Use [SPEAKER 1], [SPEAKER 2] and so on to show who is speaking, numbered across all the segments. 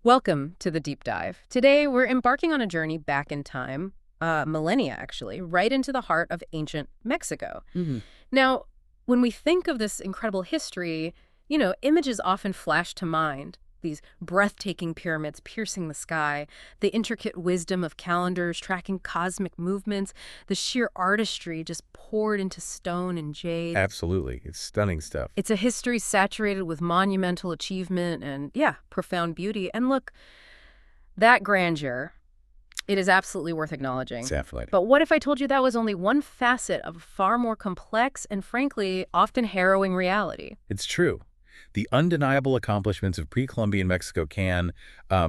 [SPEAKER 1] Welcome to the deep dive. Today, we're embarking on a journey back in time, millennia actually, right into the heart of ancient Mexico.
[SPEAKER 2] Hmm.
[SPEAKER 1] Now, when we think of this incredible history, images often flash to mind. These breathtaking pyramids piercing the sky, the intricate wisdom of calendars tracking cosmic movements, the sheer artistry just poured into stone and jade.
[SPEAKER 2] Absolutely. It's stunning stuff.
[SPEAKER 1] It's a history saturated with monumental achievement and, yeah, profound beauty. And look, that grandeur, it is absolutely worth acknowledging.
[SPEAKER 2] Definitely.
[SPEAKER 1] But what if I told you that was only one facet of a far more complex and, frankly, often harrowing reality?
[SPEAKER 2] It's true. The undeniable accomplishments of pre-Columbian Mexico can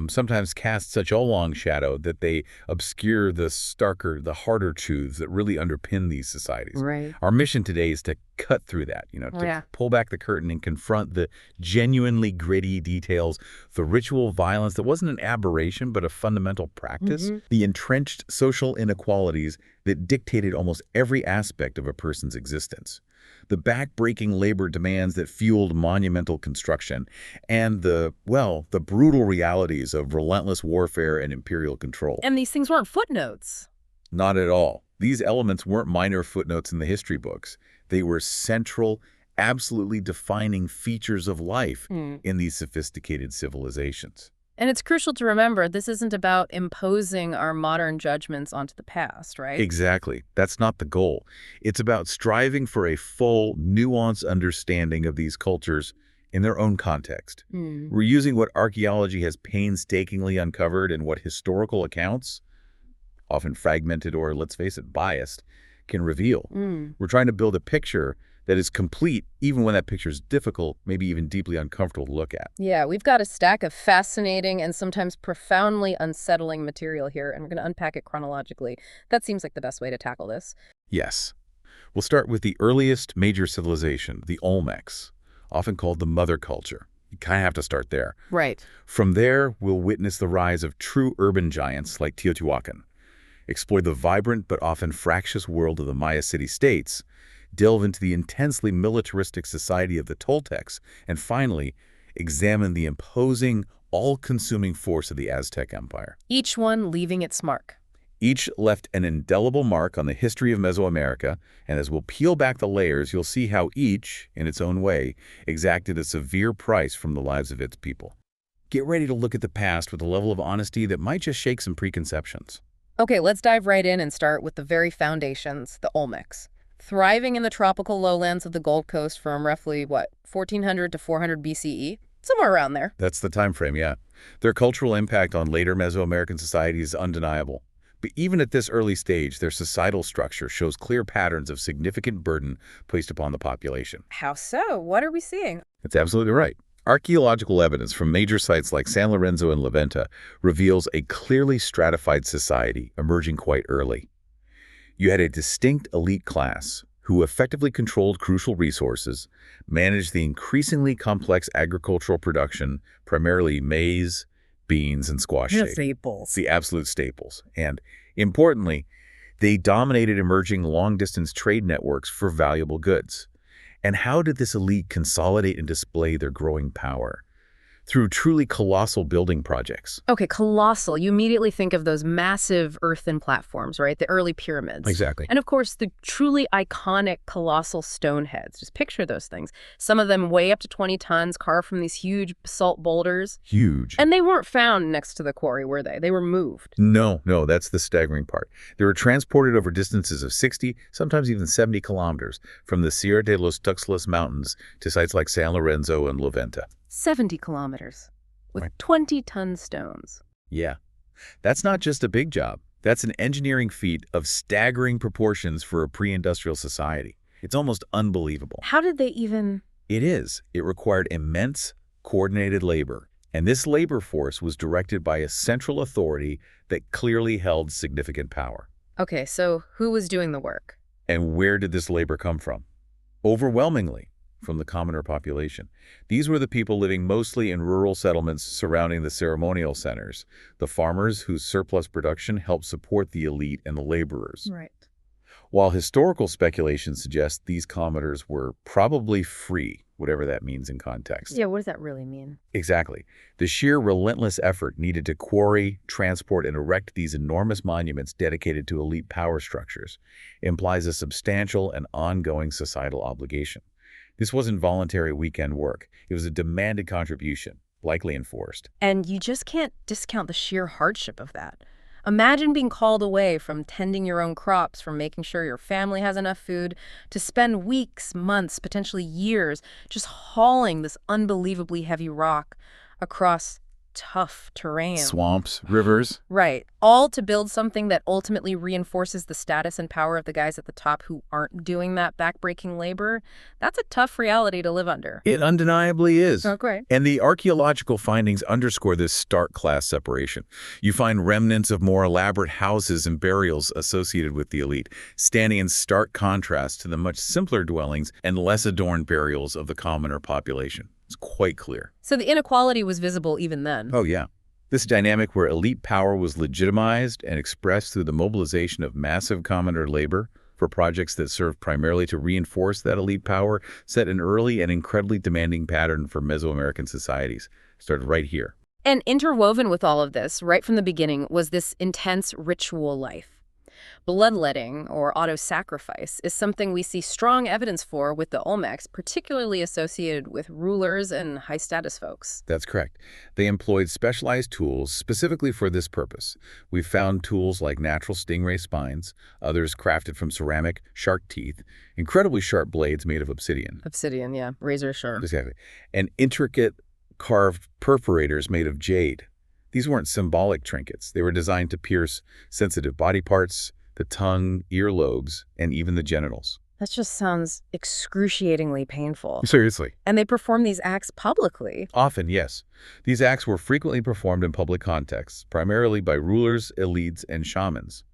[SPEAKER 2] sometimes cast such a long shadow that they obscure the starker, the harder truths that really underpin these societies.
[SPEAKER 1] Right.
[SPEAKER 2] Our mission today is to cut through that,
[SPEAKER 1] Oh,
[SPEAKER 2] to
[SPEAKER 1] yeah.
[SPEAKER 2] pull back the curtain and confront the genuinely gritty details, the ritual violence that wasn't an aberration but a fundamental practice, the entrenched social inequalities that dictated almost every aspect of a person's existence, the back-breaking labor demands that fueled monumental construction, and the brutal realities of relentless warfare and imperial control.
[SPEAKER 1] And these things weren't footnotes.
[SPEAKER 2] Not at all. These elements weren't minor footnotes in the history books. They were central, absolutely defining features of life in these sophisticated civilizations.
[SPEAKER 1] And it's crucial to remember this isn't about imposing our modern judgments onto the past, right?
[SPEAKER 2] Exactly. That's not the goal. It's about striving for a full, nuanced understanding of these cultures in their own context. We're using what archaeology has painstakingly uncovered and what historical accounts, often fragmented or, let's face it, biased, can reveal. We're trying to build a picture that is complete, even when that picture is difficult, maybe even deeply uncomfortable to look at.
[SPEAKER 1] Yeah, we've got a stack of fascinating and sometimes profoundly unsettling material here, and we're going to unpack it chronologically. That seems like the best way to tackle this.
[SPEAKER 2] Yes. We'll start with the earliest major civilization, the Olmecs, often called the mother culture. You kind of have to start there.
[SPEAKER 1] Right.
[SPEAKER 2] From there, we'll witness the rise of true urban giants like Teotihuacan, explore the vibrant but often fractious world of the Maya city-states, delve into the intensely militaristic society of the Toltecs, and finally, examine the imposing, all-consuming force of the Aztec Empire.
[SPEAKER 1] Each one leaving its mark.
[SPEAKER 2] Each left an indelible mark on the history of Mesoamerica, and as we'll peel back the layers, you'll see how each, in its own way, exacted a severe price from the lives of its people. Get ready to look at the past with a level of honesty that might just shake some preconceptions.
[SPEAKER 1] Okay, let's dive right in and start with the very foundations, the Olmecs. Thriving in the tropical lowlands of the Gold Coast from roughly, 1400 to 400 BCE? Somewhere around there.
[SPEAKER 2] That's the time frame, yeah. Their cultural impact on later Mesoamerican society is undeniable. But even at this early stage, their societal structure shows clear patterns of significant burden placed upon the population.
[SPEAKER 1] How so? What are we seeing?
[SPEAKER 2] That's absolutely right. Archaeological evidence from major sites like San Lorenzo and La Venta reveals a clearly stratified society emerging quite early. You had a distinct elite class who effectively controlled crucial resources, managed the increasingly complex agricultural production, primarily maize, beans, and squash shade.
[SPEAKER 1] Staples.
[SPEAKER 2] The absolute staples. And importantly, they dominated emerging long-distance trade networks for valuable goods. And how did this elite consolidate and display their growing power? Through truly colossal building projects.
[SPEAKER 1] Okay, colossal. You immediately think of those massive earthen platforms, right? The early pyramids.
[SPEAKER 2] Exactly.
[SPEAKER 1] And of course, the truly iconic colossal stone heads. Just picture those things. Some of them weigh up to 20 tons, carved from these huge basalt boulders.
[SPEAKER 2] Huge.
[SPEAKER 1] And they weren't found next to the quarry, were they? They were moved.
[SPEAKER 2] No, that's the staggering part. They were transported over distances of 60, sometimes even 70 kilometers from the Sierra de los Tuxtlas Mountains to sites like San Lorenzo and La Venta.
[SPEAKER 1] 70 kilometers with
[SPEAKER 2] Right.
[SPEAKER 1] 20-ton stones.
[SPEAKER 2] Yeah. That's not just a big job. That's an engineering feat of staggering proportions for a pre-industrial society. It's almost unbelievable.
[SPEAKER 1] How did they even...
[SPEAKER 2] It is. It required immense, coordinated labor. And this labor force was directed by a central authority that clearly held significant power.
[SPEAKER 1] Okay, so who was doing the work?
[SPEAKER 2] And where did this labor come from? Overwhelmingly, from the commoner population. These were the people living mostly in rural settlements surrounding the ceremonial centers, the farmers whose surplus production helped support the elite and the laborers.
[SPEAKER 1] Right.
[SPEAKER 2] While historical speculation suggests these commoners were probably free, whatever that means in context.
[SPEAKER 1] Yeah, what does that really mean?
[SPEAKER 2] Exactly. The sheer relentless effort needed to quarry, transport, and erect these enormous monuments dedicated to elite power structures implies a substantial and ongoing societal obligation. This wasn't voluntary weekend work. It was a demanded contribution, likely enforced.
[SPEAKER 1] And you just can't discount the sheer hardship of that. Imagine being called away from tending your own crops, from making sure your family has enough food, to spend weeks, months, potentially years just hauling this unbelievably heavy rock across tough terrain.
[SPEAKER 2] Swamps, rivers.
[SPEAKER 1] Right. All to build something that ultimately reinforces the status and power of the guys at the top who aren't doing that backbreaking labor. That's a tough reality to live under.
[SPEAKER 2] It undeniably is.
[SPEAKER 1] Okay.
[SPEAKER 2] And the archaeological findings underscore this stark class separation. You find remnants of more elaborate houses and burials associated with the elite, standing in stark contrast to the much simpler dwellings and less adorned burials of the commoner population. It's quite clear.
[SPEAKER 1] So the inequality was visible even then.
[SPEAKER 2] Oh, yeah. This dynamic where elite power was legitimized and expressed through the mobilization of massive commoner labor for projects that served primarily to reinforce that elite power set an early and incredibly demanding pattern for Mesoamerican societies. Started right here.
[SPEAKER 1] And interwoven with all of this, right from the beginning, was this intense ritual life. Bloodletting, or auto-sacrifice, is something we see strong evidence for with the Olmecs, particularly associated with rulers and high-status folks.
[SPEAKER 2] That's correct. They employed specialized tools specifically for this purpose. We've found tools like natural stingray spines, others crafted from ceramic, shark teeth, incredibly sharp blades made of obsidian.
[SPEAKER 1] Obsidian, yeah. Razor sharp.
[SPEAKER 2] Exactly. And intricate carved perforators made of jade. These weren't symbolic trinkets. They were designed to pierce sensitive body parts, the tongue, earlobes, and even the genitals.
[SPEAKER 1] That just sounds excruciatingly painful.
[SPEAKER 2] Seriously.
[SPEAKER 1] And they perform these acts publicly.
[SPEAKER 2] Often, yes. These acts were frequently performed in public contexts, primarily by rulers, elites, and shamans.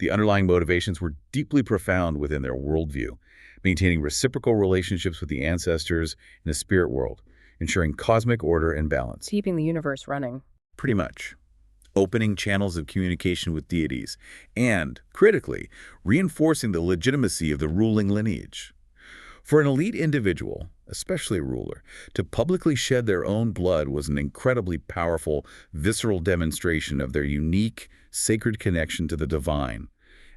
[SPEAKER 2] The underlying motivations were deeply profound within their worldview, maintaining reciprocal relationships with the ancestors in the spirit world, ensuring cosmic order and balance.
[SPEAKER 1] Keeping the universe running.
[SPEAKER 2] Pretty much. Opening channels of communication with deities, and, critically, reinforcing the legitimacy of the ruling lineage. For an elite individual, especially a ruler, to publicly shed their own blood was an incredibly powerful, visceral demonstration of their unique, sacred connection to the divine,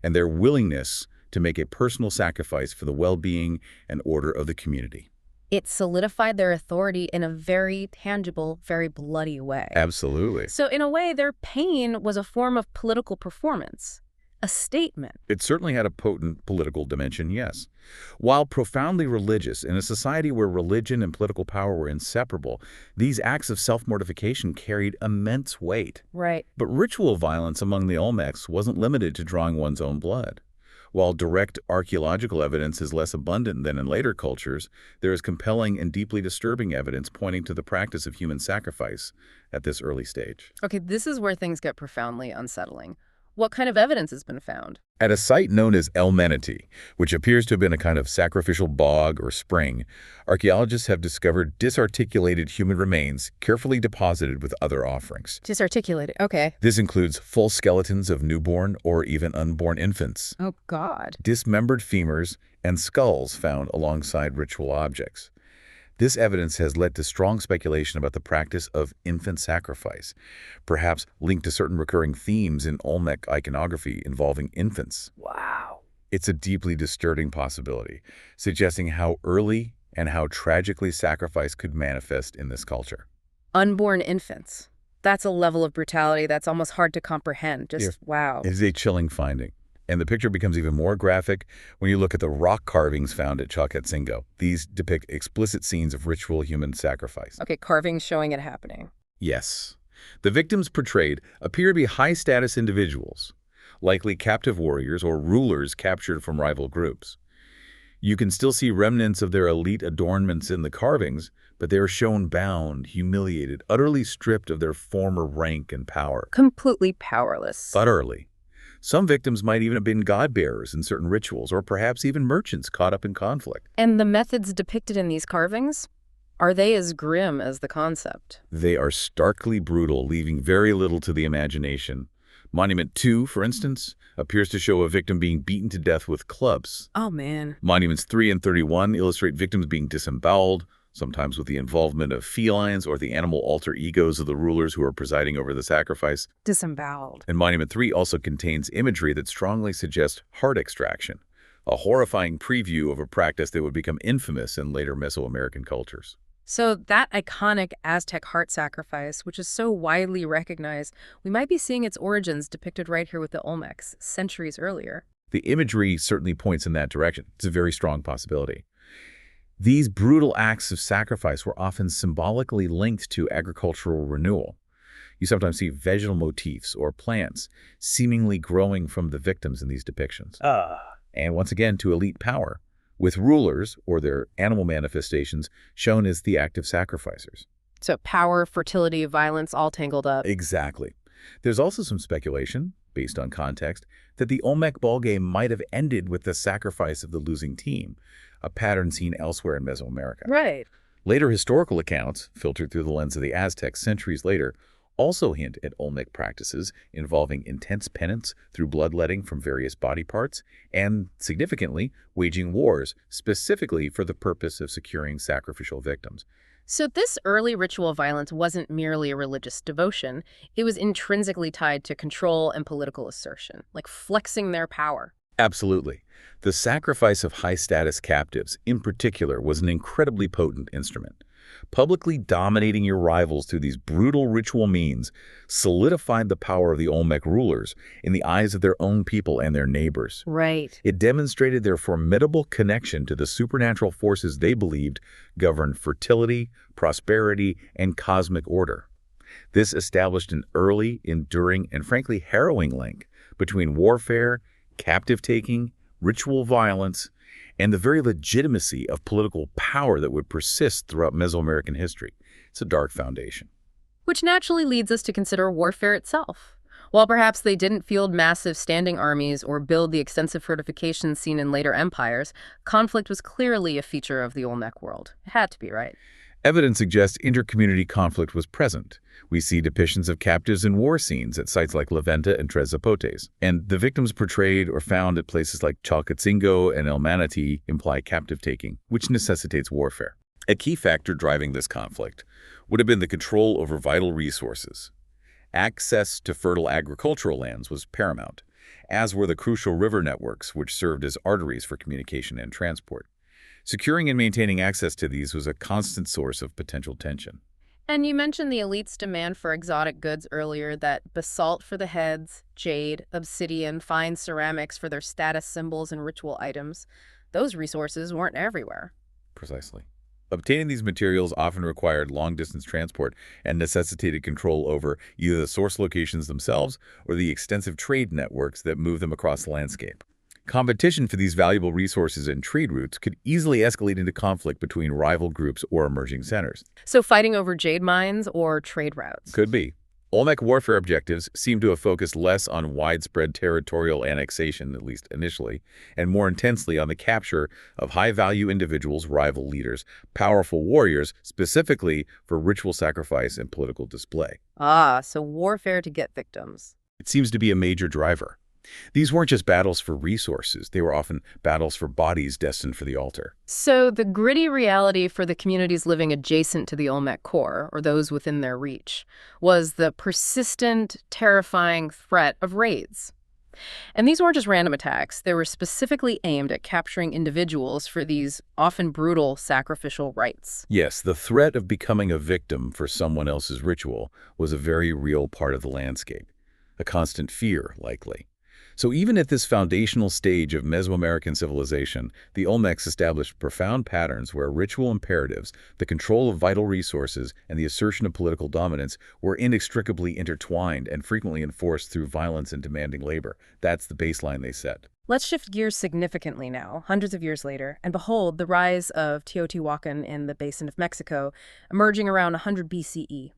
[SPEAKER 2] and their willingness to make a personal sacrifice for the well-being and order of the community.
[SPEAKER 1] It solidified their authority in a very tangible, very bloody way.
[SPEAKER 2] Absolutely.
[SPEAKER 1] So in a way, their pain was a form of political performance, a statement.
[SPEAKER 2] It certainly had a potent political dimension, yes. While profoundly religious, in a society where religion and political power were inseparable, these acts of self-mortification carried immense weight.
[SPEAKER 1] Right.
[SPEAKER 2] But ritual violence among the Olmecs wasn't limited to drawing one's own blood. While direct archaeological evidence is less abundant than in later cultures, there is compelling and deeply disturbing evidence pointing to the practice of human sacrifice at this early stage.
[SPEAKER 1] Okay, this is where things get profoundly unsettling. What kind of evidence has been found?
[SPEAKER 2] At a site known as Elmenity, which appears to have been a kind of sacrificial bog or spring, archaeologists have discovered disarticulated human remains carefully deposited with other offerings.
[SPEAKER 1] Disarticulated, okay.
[SPEAKER 2] This includes full skeletons of newborn or even unborn infants,
[SPEAKER 1] Oh, God.
[SPEAKER 2] dismembered femurs, and skulls found alongside ritual objects. This evidence has led to strong speculation about the practice of infant sacrifice, perhaps linked to certain recurring themes in Olmec iconography involving infants.
[SPEAKER 1] Wow.
[SPEAKER 2] It's a deeply disturbing possibility, suggesting how early and how tragically sacrifice could manifest in this culture.
[SPEAKER 1] Unborn infants. That's a level of brutality that's almost hard to comprehend. Wow.
[SPEAKER 2] It is a chilling finding. And the picture becomes even more graphic when you look at the rock carvings found at Chalcatzingo. These depict explicit scenes of ritual human sacrifice.
[SPEAKER 1] Okay, carvings showing it happening.
[SPEAKER 2] Yes. The victims portrayed appear to be high-status individuals, likely captive warriors or rulers captured from rival groups. You can still see remnants of their elite adornments in the carvings, but they are shown bound, humiliated, utterly stripped of their former rank and power.
[SPEAKER 1] Completely powerless.
[SPEAKER 2] Utterly. Some victims might even have been god-bearers in certain rituals, or perhaps even merchants caught up in conflict.
[SPEAKER 1] And the methods depicted in these carvings? Are they as grim as the concept?
[SPEAKER 2] They are starkly brutal, leaving very little to the imagination. Monument 2, for instance, appears to show a victim being beaten to death with clubs.
[SPEAKER 1] Oh, man.
[SPEAKER 2] Monuments 3 and 31 illustrate victims being disemboweled, sometimes with the involvement of felines or the animal alter egos of the rulers who are presiding over the sacrifice.
[SPEAKER 1] Disemboweled.
[SPEAKER 2] And Monument 3 also contains imagery that strongly suggests heart extraction, a horrifying preview of a practice that would become infamous in later Mesoamerican cultures.
[SPEAKER 1] So that iconic Aztec heart sacrifice, which is so widely recognized, we might be seeing its origins depicted right here with the Olmecs, centuries earlier.
[SPEAKER 2] The imagery certainly points in that direction. It's a very strong possibility. These brutal acts of sacrifice were often symbolically linked to agricultural renewal. You sometimes see vegetal motifs or plants seemingly growing from the victims in these depictions. And once again, to elite power, with rulers or their animal manifestations shown as the active sacrificers.
[SPEAKER 1] So power, fertility, violence, all tangled up.
[SPEAKER 2] Exactly. There's also some speculation, based on context, that the Olmec ballgame might have ended with the sacrifice of the losing team, a pattern seen elsewhere in Mesoamerica.
[SPEAKER 1] Right.
[SPEAKER 2] Later historical accounts, filtered through the lens of the Aztecs centuries later, also hint at Olmec practices involving intense penance through bloodletting from various body parts and, significantly, waging wars specifically for the purpose of securing sacrificial victims.
[SPEAKER 1] So this early ritual violence wasn't merely a religious devotion. It was intrinsically tied to control and political assertion, like flexing their power.
[SPEAKER 2] Absolutely. The sacrifice of high-status captives, in particular, was an incredibly potent instrument. Publicly dominating your rivals through these brutal ritual means solidified the power of the Olmec rulers in the eyes of their own people and their neighbors.
[SPEAKER 1] Right.
[SPEAKER 2] It demonstrated their formidable connection to the supernatural forces they believed governed fertility, prosperity, and cosmic order. This established an early, enduring, and frankly harrowing link between warfare, captive-taking, ritual violence, and the very legitimacy of political power that would persist throughout Mesoamerican history. It's a dark foundation.
[SPEAKER 1] Which naturally leads us to consider warfare itself. While perhaps they didn't field massive standing armies or build the extensive fortifications seen in later empires, conflict was clearly a feature of the Olmec world. It had to be, right?
[SPEAKER 2] Evidence suggests intercommunity conflict was present. We see depictions of captives in war scenes at sites like La Venta and Tres Zapotes, and the victims portrayed or found at places like Chalcatzingo and El Manatee imply captive taking, which necessitates warfare. A key factor driving this conflict would have been the control over vital resources. Access to fertile agricultural lands was paramount, as were the crucial river networks which served as arteries for communication and transport. Securing and maintaining access to these was a constant source of potential tension.
[SPEAKER 1] And you mentioned the elite's demand for exotic goods earlier, that basalt for the heads, jade, obsidian, fine ceramics for their status symbols and ritual items. Those resources weren't everywhere.
[SPEAKER 2] Precisely. Obtaining these materials often required long-distance transport and necessitated control over either the source locations themselves or the extensive trade networks that moved them across the landscape. Competition for these valuable resources and trade routes could easily escalate into conflict between rival groups or emerging centers.
[SPEAKER 1] So fighting over jade mines or trade routes?
[SPEAKER 2] Could be. Olmec warfare objectives seem to have focused less on widespread territorial annexation, at least initially, and more intensely on the capture of high-value individuals, rival leaders, powerful warriors, specifically for ritual sacrifice and political display.
[SPEAKER 1] Ah, so warfare to get victims.
[SPEAKER 2] It seems to be a major driver. These weren't just battles for resources. They were often battles for bodies destined for the altar.
[SPEAKER 1] So the gritty reality for the communities living adjacent to the Olmec core, or those within their reach, was the persistent, terrifying threat of raids. And these weren't just random attacks. They were specifically aimed at capturing individuals for these often brutal sacrificial rites.
[SPEAKER 2] Yes, the threat of becoming a victim for someone else's ritual was a very real part of the landscape. A constant fear, likely. So even at this foundational stage of Mesoamerican civilization, the Olmecs established profound patterns where ritual imperatives, the control of vital resources, and the assertion of political dominance were inextricably intertwined and frequently enforced through violence and demanding labor. That's the baseline they set.
[SPEAKER 1] Let's shift gears significantly now, hundreds of years later, and behold the rise of Teotihuacan in the basin of Mexico, emerging around 100 BCE.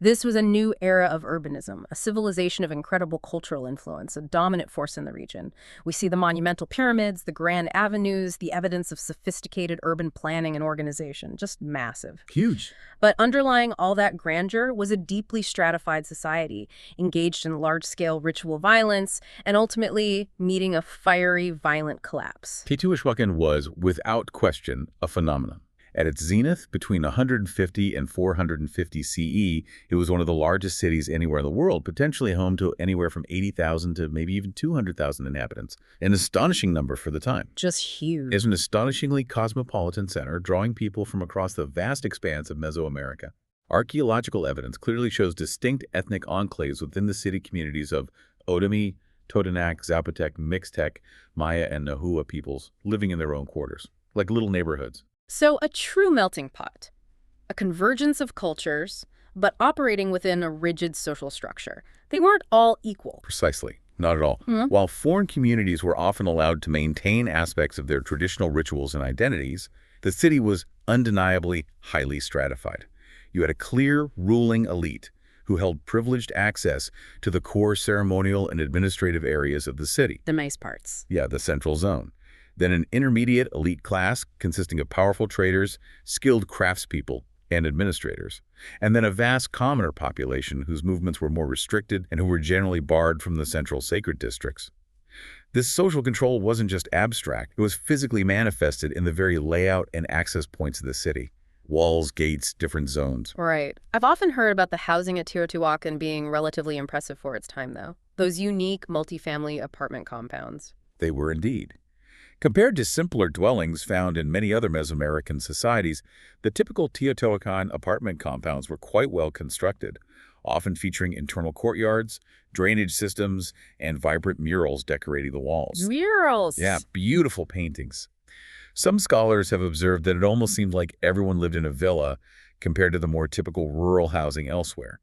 [SPEAKER 1] This was a new era of urbanism, a civilization of incredible cultural influence, a dominant force in the region. We see the monumental pyramids, the grand avenues, the evidence of sophisticated urban planning and organization, just massive.
[SPEAKER 2] Huge.
[SPEAKER 1] But underlying all that grandeur was a deeply stratified society, engaged in large-scale ritual violence, and ultimately meeting a fiery, violent collapse.
[SPEAKER 2] Teotihuacan was, without question, a phenomenon. At its zenith, between 150 and 450 CE, it was one of the largest cities anywhere in the world, potentially home to anywhere from 80,000 to maybe even 200,000 inhabitants. An astonishing number for the time.
[SPEAKER 1] Just huge.
[SPEAKER 2] It's an astonishingly cosmopolitan center, drawing people from across the vast expanse of Mesoamerica. Archaeological evidence clearly shows distinct ethnic enclaves within the city communities of Otomi, Totonac, Zapotec, Mixtec, Maya, and Nahua peoples living in their own quarters, like little neighborhoods.
[SPEAKER 1] So a true melting pot, a convergence of cultures, but operating within a rigid social structure. They weren't all equal.
[SPEAKER 2] Precisely. Not at all. While foreign communities were often allowed to maintain aspects of their traditional rituals and identities, the city was undeniably highly stratified. You had a clear ruling elite who held privileged access to the core ceremonial and administrative areas of the city.
[SPEAKER 1] The nice parts.
[SPEAKER 2] Yeah, the central zone. Then an intermediate elite class consisting of powerful traders, skilled craftspeople, and administrators. And then a vast commoner population whose movements were more restricted and who were generally barred from the central sacred districts. This social control wasn't just abstract, it was physically manifested in the very layout and access points of the city. Walls, gates, different zones.
[SPEAKER 1] Right. I've often heard about the housing at Teotihuacan being relatively impressive for its time, though. Those unique multifamily apartment compounds.
[SPEAKER 2] They were indeed. Compared to simpler dwellings found in many other Mesoamerican societies, the typical Teotihuacan apartment compounds were quite well constructed, often featuring internal courtyards, drainage systems, and vibrant murals decorating the walls.
[SPEAKER 1] Murals!
[SPEAKER 2] Yeah, beautiful paintings. Some scholars have observed that it almost seemed like everyone lived in a villa compared to the more typical rural housing elsewhere.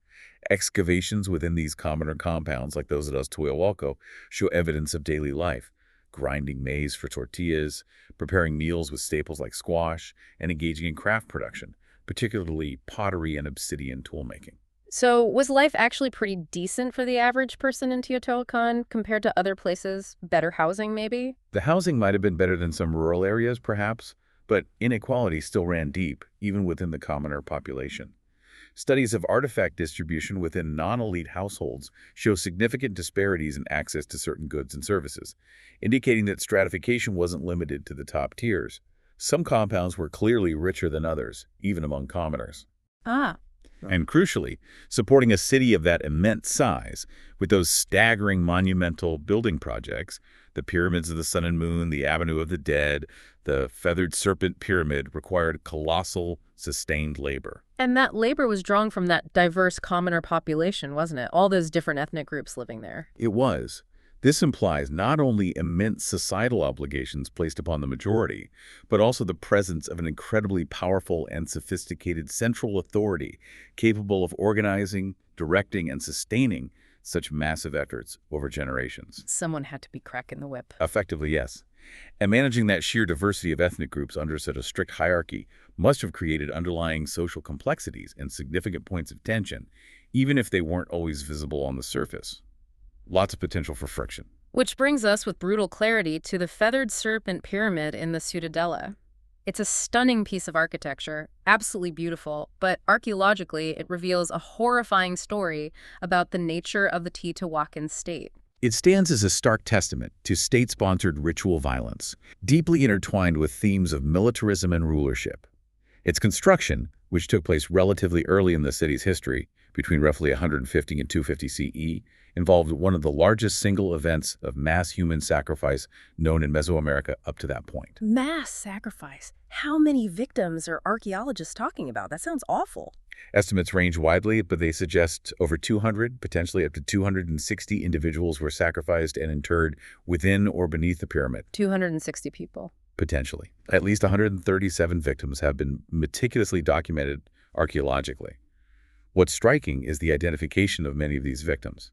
[SPEAKER 2] Excavations within these commoner compounds, like those at Aztec, show evidence of daily life, grinding maize for tortillas, preparing meals with staples like squash, and engaging in craft production, particularly pottery and obsidian toolmaking.
[SPEAKER 1] So was life actually pretty decent for the average person in Teotihuacan compared to other places? Better housing, maybe?
[SPEAKER 2] The housing might have been better than some rural areas, perhaps, but inequality still ran deep, even within the commoner population. Studies of artifact distribution within non-elite households show significant disparities in access to certain goods and services, indicating that stratification wasn't limited to the top tiers. Some compounds were clearly richer than others, even among commoners.
[SPEAKER 1] Ah.
[SPEAKER 2] And crucially, supporting a city of that immense size, with those staggering monumental building projects, the pyramids of the sun and moon, the Avenue of the Dead, the feathered serpent pyramid, required colossal, sustained labor.
[SPEAKER 1] And that labor was drawn from that diverse commoner population, wasn't it? All those different ethnic groups living there.
[SPEAKER 2] It was. This implies not only immense societal obligations placed upon the majority, but also the presence of an incredibly powerful and sophisticated central authority capable of organizing, directing, and sustaining such massive efforts over generations.
[SPEAKER 1] Someone had to be cracking the whip.
[SPEAKER 2] Effectively, yes. And managing that sheer diversity of ethnic groups under such a strict hierarchy must have created underlying social complexities and significant points of tension, even if they weren't always visible on the surface. Lots of potential for friction.
[SPEAKER 1] Which brings us with brutal clarity to the feathered serpent pyramid in the Ciudadela. It's a stunning piece of architecture, absolutely beautiful, but archaeologically it reveals a horrifying story about the nature of the Teotihuacan state.
[SPEAKER 2] It stands as a stark testament to state-sponsored ritual violence, deeply intertwined with themes of militarism and rulership. Its construction, which took place relatively early in the city's history, between roughly 150 and 250 CE, involved one of the largest single events of mass human sacrifice known in Mesoamerica up to that point.
[SPEAKER 1] Mass sacrifice? How many victims are archaeologists talking about? That sounds awful.
[SPEAKER 2] Estimates range widely, but they suggest over 200, potentially up to 260 individuals were sacrificed and interred within or beneath the pyramid.
[SPEAKER 1] 260 people.
[SPEAKER 2] Potentially. At least 137 victims have been meticulously documented archaeologically. What's striking is the identification of many of these victims.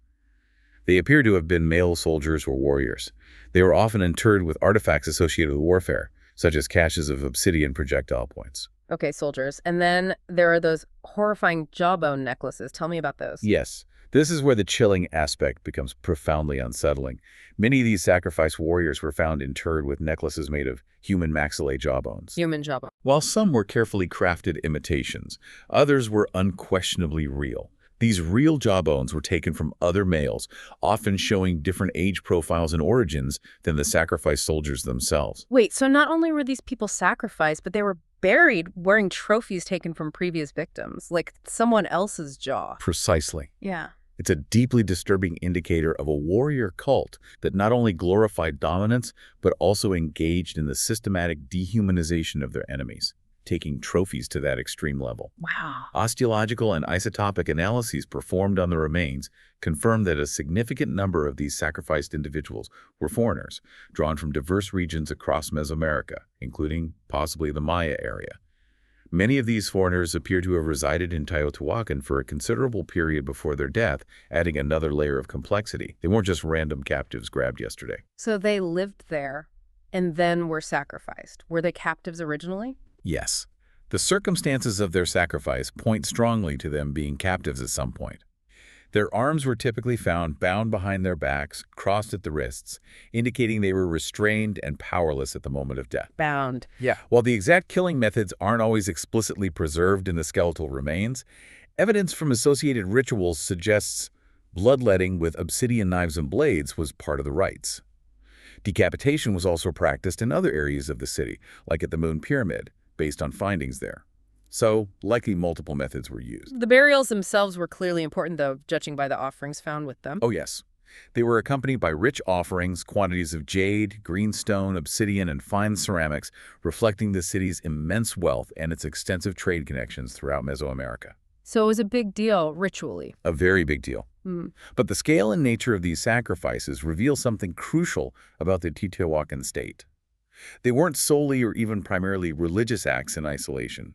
[SPEAKER 2] They appear to have been male soldiers or warriors. They were often interred with artifacts associated with warfare, such as caches of obsidian projectile points.
[SPEAKER 1] Okay, soldiers. And then there are those horrifying jawbone necklaces. Tell me about those.
[SPEAKER 2] Yes, this is where the chilling aspect becomes profoundly unsettling. Many of these sacrificed warriors were found interred with necklaces made of human maxillae jawbones.
[SPEAKER 1] Human jawbone.
[SPEAKER 2] While some were carefully crafted imitations, others were unquestionably real. These real jawbones were taken from other males, often showing different age profiles and origins than the sacrificed soldiers themselves.
[SPEAKER 1] Wait, so not only were these people sacrificed, but they were buried wearing trophies taken from previous victims, like someone else's jaw.
[SPEAKER 2] Precisely.
[SPEAKER 1] Yeah.
[SPEAKER 2] It's a deeply disturbing indicator of a warrior cult that not only glorified dominance, but also engaged in the systematic dehumanization of their enemies, taking trophies to that extreme level.
[SPEAKER 1] Wow.
[SPEAKER 2] Osteological and isotopic analyses performed on the remains confirmed that a significant number of these sacrificed individuals were foreigners, drawn from diverse regions across Mesoamerica, including possibly the Maya area. Many of these foreigners appear to have resided in Teotihuacan for a considerable period before their death, adding another layer of complexity. They weren't just random captives grabbed yesterday.
[SPEAKER 1] So they lived there and then were sacrificed. Were they captives originally?
[SPEAKER 2] Yes. The circumstances of their sacrifice point strongly to them being captives at some point. Their arms were typically found bound behind their backs, crossed at the wrists, indicating they were restrained and powerless at the moment of death.
[SPEAKER 1] Bound.
[SPEAKER 2] Yeah. While the exact killing methods aren't always explicitly preserved in the skeletal remains, evidence from associated rituals suggests bloodletting with obsidian knives and blades was part of the rites. Decapitation was also practiced in other areas of the city, like at the Moon Pyramid, based on findings there. So, likely multiple methods were used.
[SPEAKER 1] The burials themselves were clearly important, though, judging by the offerings found with them.
[SPEAKER 2] Oh, yes. They were accompanied by rich offerings, quantities of jade, greenstone, obsidian, and fine ceramics, reflecting the city's immense wealth and its extensive trade connections throughout Mesoamerica.
[SPEAKER 1] So it was a big deal ritually.
[SPEAKER 2] A very big deal. But the scale and nature of these sacrifices reveal something crucial about the Teotihuacan state. They weren't solely or even primarily religious acts in isolation.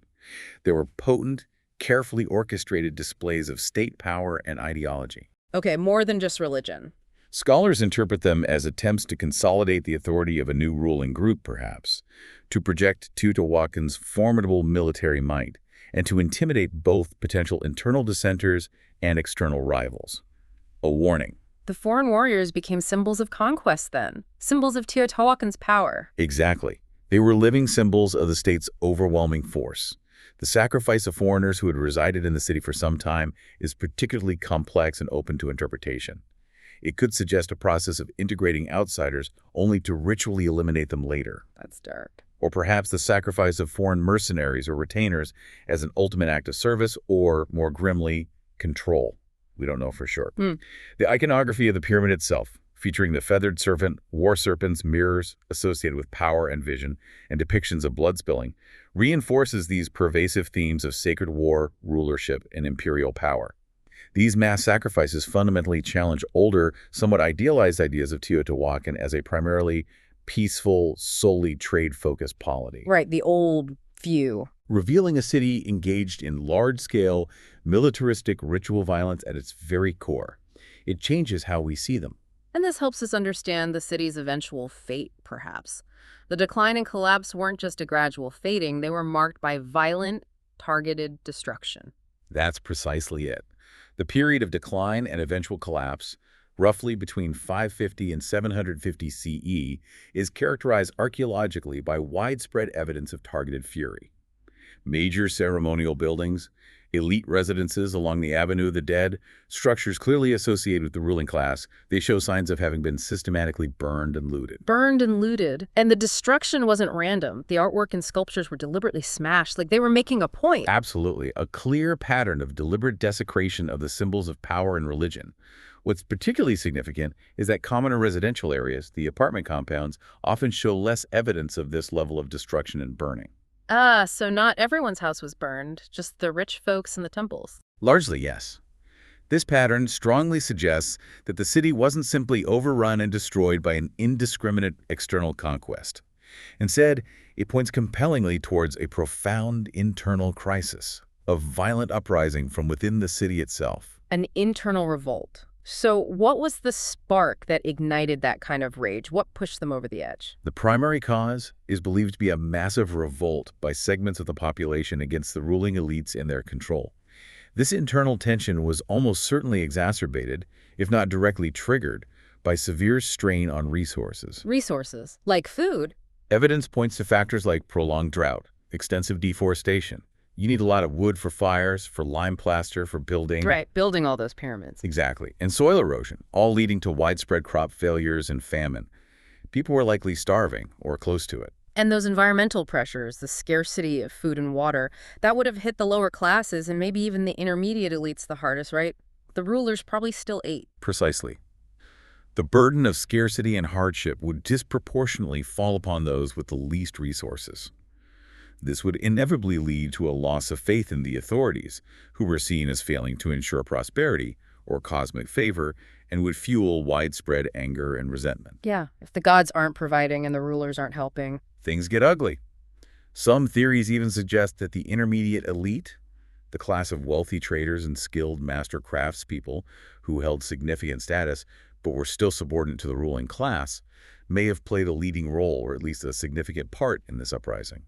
[SPEAKER 2] They were potent, carefully orchestrated displays of state power and ideology.
[SPEAKER 1] Okay, more than just religion.
[SPEAKER 2] Scholars interpret them as attempts to consolidate the authority of a new ruling group, perhaps, to project Teotihuacan's formidable military might, and to intimidate both potential internal dissenters and external rivals. A warning.
[SPEAKER 1] The foreign warriors became symbols of conquest then, symbols of Teotihuacan's power.
[SPEAKER 2] Exactly. They were living symbols of the state's overwhelming force. The sacrifice of foreigners who had resided in the city for some time is particularly complex and open to interpretation. It could suggest a process of integrating outsiders only to ritually eliminate them later.
[SPEAKER 1] That's dark.
[SPEAKER 2] Or perhaps the sacrifice of foreign mercenaries or retainers as an ultimate act of service or, more grimly, control. We don't know for sure. The iconography of the pyramid itself, featuring the feathered serpent, war serpents, mirrors associated with power and vision, and depictions of blood spilling, reinforces these pervasive themes of sacred war, rulership, and imperial power. These mass sacrifices fundamentally challenge older, somewhat idealized ideas of Teotihuacan as a primarily peaceful, solely trade-focused polity.
[SPEAKER 1] Right, the old view.
[SPEAKER 2] Revealing a city engaged in large-scale, militaristic ritual violence at its very core. It changes how we see them.
[SPEAKER 1] And this helps us understand the city's eventual fate, perhaps. The decline and collapse weren't just a gradual fading, they were marked by violent, targeted destruction.
[SPEAKER 2] That's precisely it. The period of decline and eventual collapse, roughly between 550 and 750 CE, is characterized archaeologically by widespread evidence of targeted fury. Major ceremonial buildings, elite residences along the Avenue of the Dead, structures clearly associated with the ruling class, they show signs of having been systematically burned and looted.
[SPEAKER 1] Burned and looted. And the destruction wasn't random. The artwork and sculptures were deliberately smashed, like they were making a point.
[SPEAKER 2] Absolutely. A clear pattern of deliberate desecration of the symbols of power and religion. What's particularly significant is that common residential areas, the apartment compounds, often show less evidence of this level of destruction and burning.
[SPEAKER 1] So not everyone's house was burned, just the rich folks in the temples.
[SPEAKER 2] Largely, yes. This pattern strongly suggests that the city wasn't simply overrun and destroyed by an indiscriminate external conquest. Instead, it points compellingly towards a profound internal crisis, a violent uprising from within the city itself.
[SPEAKER 1] An internal revolt. So what was the spark that ignited that kind of rage? What pushed them over the edge?
[SPEAKER 2] The primary cause is believed to be a massive revolt by segments of the population against the ruling elites and their control. This internal tension was almost certainly exacerbated, if not directly triggered, by severe strain on resources.
[SPEAKER 1] Resources, like food.
[SPEAKER 2] Evidence points to factors like prolonged drought, extensive deforestation. You need a lot of wood for fires, for lime plaster, for building.
[SPEAKER 1] Right, building all those pyramids.
[SPEAKER 2] Exactly. And soil erosion, all leading to widespread crop failures and famine. People were likely starving or close to it.
[SPEAKER 1] And those environmental pressures, the scarcity of food and water, that would have hit the lower classes and maybe even the intermediate elites the hardest, right? The rulers probably still ate.
[SPEAKER 2] Precisely. The burden of scarcity and hardship would disproportionately fall upon those with the least resources. This would inevitably lead to a loss of faith in the authorities, who were seen as failing to ensure prosperity or cosmic favor, and would fuel widespread anger and resentment.
[SPEAKER 1] Yeah, if the gods aren't providing and the rulers aren't helping.
[SPEAKER 2] Things get ugly. Some theories even suggest that the intermediate elite, the class of wealthy traders and skilled master craftspeople who held significant status but were still subordinate to the ruling class, may have played a leading role, or at least a significant part, in this uprising.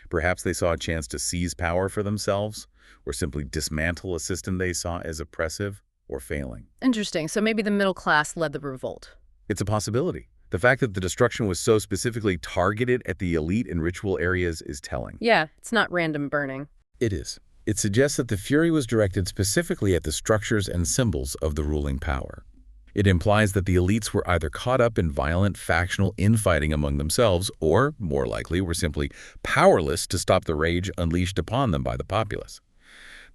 [SPEAKER 2] Perhaps they saw a chance to seize power for themselves, or simply dismantle a system they saw as oppressive or failing.
[SPEAKER 1] Interesting. So maybe the middle class led the revolt.
[SPEAKER 2] It's a possibility. The fact that the destruction was so specifically targeted at the elite and ritual areas is telling.
[SPEAKER 1] Yeah, it's not random burning.
[SPEAKER 2] It is. It suggests that the fury was directed specifically at the structures and symbols of the ruling power. It implies that the elites were either caught up in violent factional infighting among themselves or, more likely, were simply powerless to stop the rage unleashed upon them by the populace.